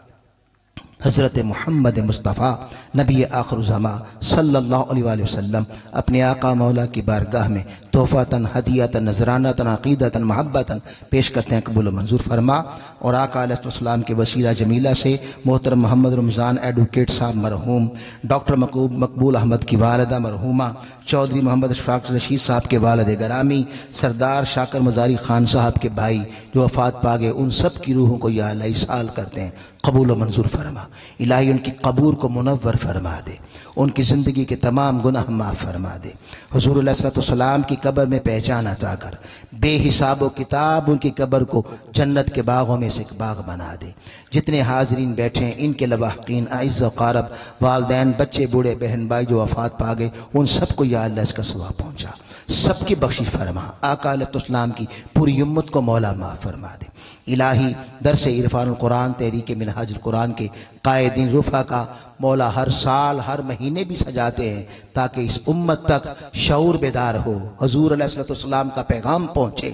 حضرت محمد مصطفیٰ نبی آخر الزماں صلی اللہ علیہ وآلہ وسلم اپنے آقا مولا کی بارگاہ میں تحفۃً ہدیۃً نذرانۃً عقیدۃً محبۃً پیش کرتے ہیں، قبول و منظور فرما۔ اور آقا علیہ السلام کے وسیلہ جمیلہ سے محترم محمد رمضان ایڈوکیٹ صاحب مرحوم، ڈاکٹر مقبول احمد کی والدہ مرحومہ، چودھری محمد اشفاق رشید صاحب کے والد گرامی، سردار شاکر مزاری خان صاحب کے بھائی جو وفات پا گئے، ان سب کی روحوں کو یا اللہ اسال کرتے ہیں، قبول و منظور فرما۔ الہی ان کی قبور کو منور فرما دے، ان کی زندگی کے تمام گناہ معاف فرما دے۔ حضور علیہ السلام کی قبر میں پہچان عطا کر، بے حساب و کتاب ان کی قبر کو جنت کے باغوں میں سے ایک باغ بنا دے۔ جتنے حاضرین بیٹھے ہیں ان کے لواحقین اعز و قارب، والدین، بچے، بوڑھے، بہن بھائی جو وفات پا گئے، ان سب کو یا اللہ اس کا ثواب پہنچا، سب کی بخشش فرما۔ آقا علیہ السلام کی پوری امت کو مولا معاف فرما دے۔ الہی درس عرفان القرآن تحریک منہاج القرآن کے قائدین رفع کا مولا ہر سال ہر مہینے بھی سجاتے ہیں تاکہ اس امت تک شعور بیدار ہو، حضور علیہ السلام کا پیغام پہنچے،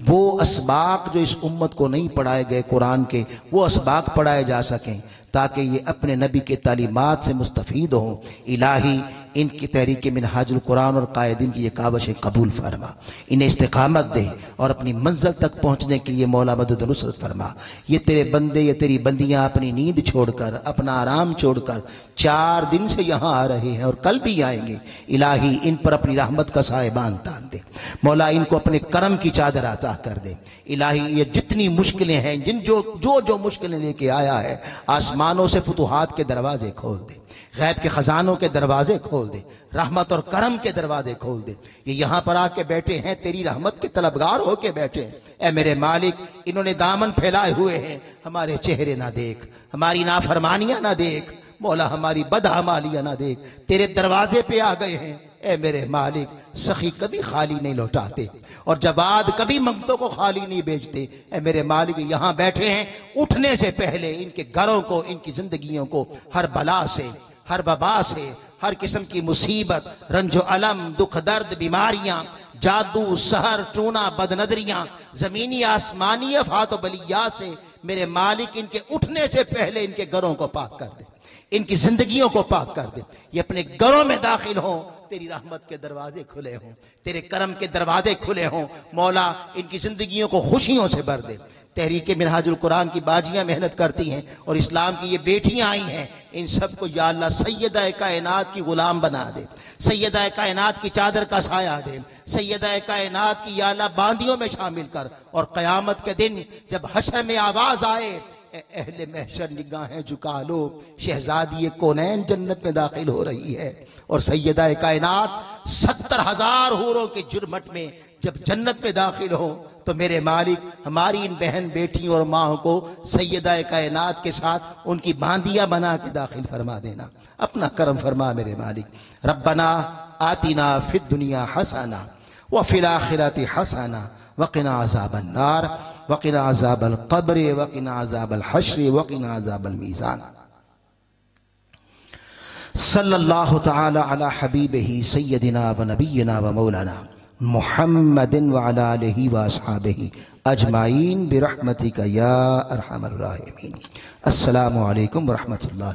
وہ اسباق جو اس امت کو نہیں پڑھائے گئے قرآن کے، وہ اسباق پڑھائے جا سکیں تاکہ یہ اپنے نبی کے تعلیمات سے مستفید ہوں۔ الہی ان کی تحریک منہاج القرآن اور قائدین کی یہ کاوشیں قبول فرما، انہیں استقامت دے اور اپنی منزل تک پہنچنے کے لیے مولا مدد و نصرت فرما۔ یہ تیرے بندے، یہ تیری بندیاں اپنی نیند چھوڑ کر، اپنا آرام چھوڑ کر 4 دن سے یہاں آ رہے ہیں اور کل بھی آئیں گے۔ الہی ان پر اپنی رحمت کا سائبان تان دے، مولا ان کو اپنے کرم کی چادر عطا کر دے۔ الہی یہ جتنی مشکلیں ہیں، جو مشکلیں لے کے آیا ہے، آسمانوں سے فتوحات کے دروازے کھول دے، غیب کے خزانوں کے دروازے کھول دے، رحمت اور کرم کے دروازے کھول دے۔ یہ یہاں پر آ کے بیٹھے ہیں، تیری رحمت کے طلبگار ہو کے بیٹھے ہیں۔ اے میرے مالک، انہوں نے دامن پھیلائے ہوئے ہیں، ہمارے چہرے نہ دیکھ، ہماری نافرمانیاں نہ دیکھ، مولا ہماری بدعمالیاں نہ دیکھ، تیرے دروازے پہ آ گئے ہیں۔ اے میرے مالک، سخی کبھی خالی نہیں لوٹاتے اور جواد کبھی منگتوں کو خالی نہیں بیچتے۔ اے میرے مالک، یہاں بیٹھے ہیں، اٹھنے سے پہلے ان کے گھروں کو، ان کی زندگیوں کو ہر بلا سے، ہر وبا سے، ہر قسم کی مصیبت، رنج و علم، دکھ درد، بیماریاں، جادو، سحر، ٹونا، بد نظریاں، زمینی آسمانی افات و بلیات سے میرے مالک ان کے اٹھنے سے پہلے ان کے گھروں کو پاک کر دے، ان کی زندگیوں کو پاک کر دے، یہ اپنے گھروں میں داخل ہوں، تیری رحمت کے دروازے کھلے ہوں، تیرے کرم کے دروازے کھلے ہوں، مولا ان کی زندگیوں کو خوشیوں سے بھر دے۔ تحریک منہاج القرآن کی باجیاں محنت کرتی ہیں اور اسلام کی یہ بیٹیاں آئی ہیں، ان سب کو یا اللہ سیدہ کائنات کی غلام بنا دے، سیدہ کائنات کی چادر کا سایہ دے، سیدہ کائنات کی یا اللہ باندیوں میں شامل کر، اور قیامت کے دن جب حشر میں آواز آئے اے اہل محشر نگاہیں جھکا لو، شہزادی کونین جنت میں داخل ہو رہی ہے، اور سیدہ کائنات 70,000 حوروں کے جرمٹ میں جب جنت میں داخل ہو تو میرے مالک ہماری ان بہن بیٹیوں اور ماں کو سیدہ کائنات کے ساتھ ان کی باندیاں بنا کے داخل فرما دینا، اپنا کرم فرما میرے مالک۔ ربنا آتنا فی الدنیا حسنہ وفی الآخرۃ حسنہ وقنا عذاب النار وقنا عذاب القبر وقنا عذاب الحشر وقنا عذاب المیزان۔ صلی اللہ تعالی علی حبیبہ سیدنا و نبینا و مولانا محمد وعلی آلہ و اصحابہ اجمعین برحمتک یا ارحم الراحمین۔ السلام علیکم ورحمۃ اللہ۔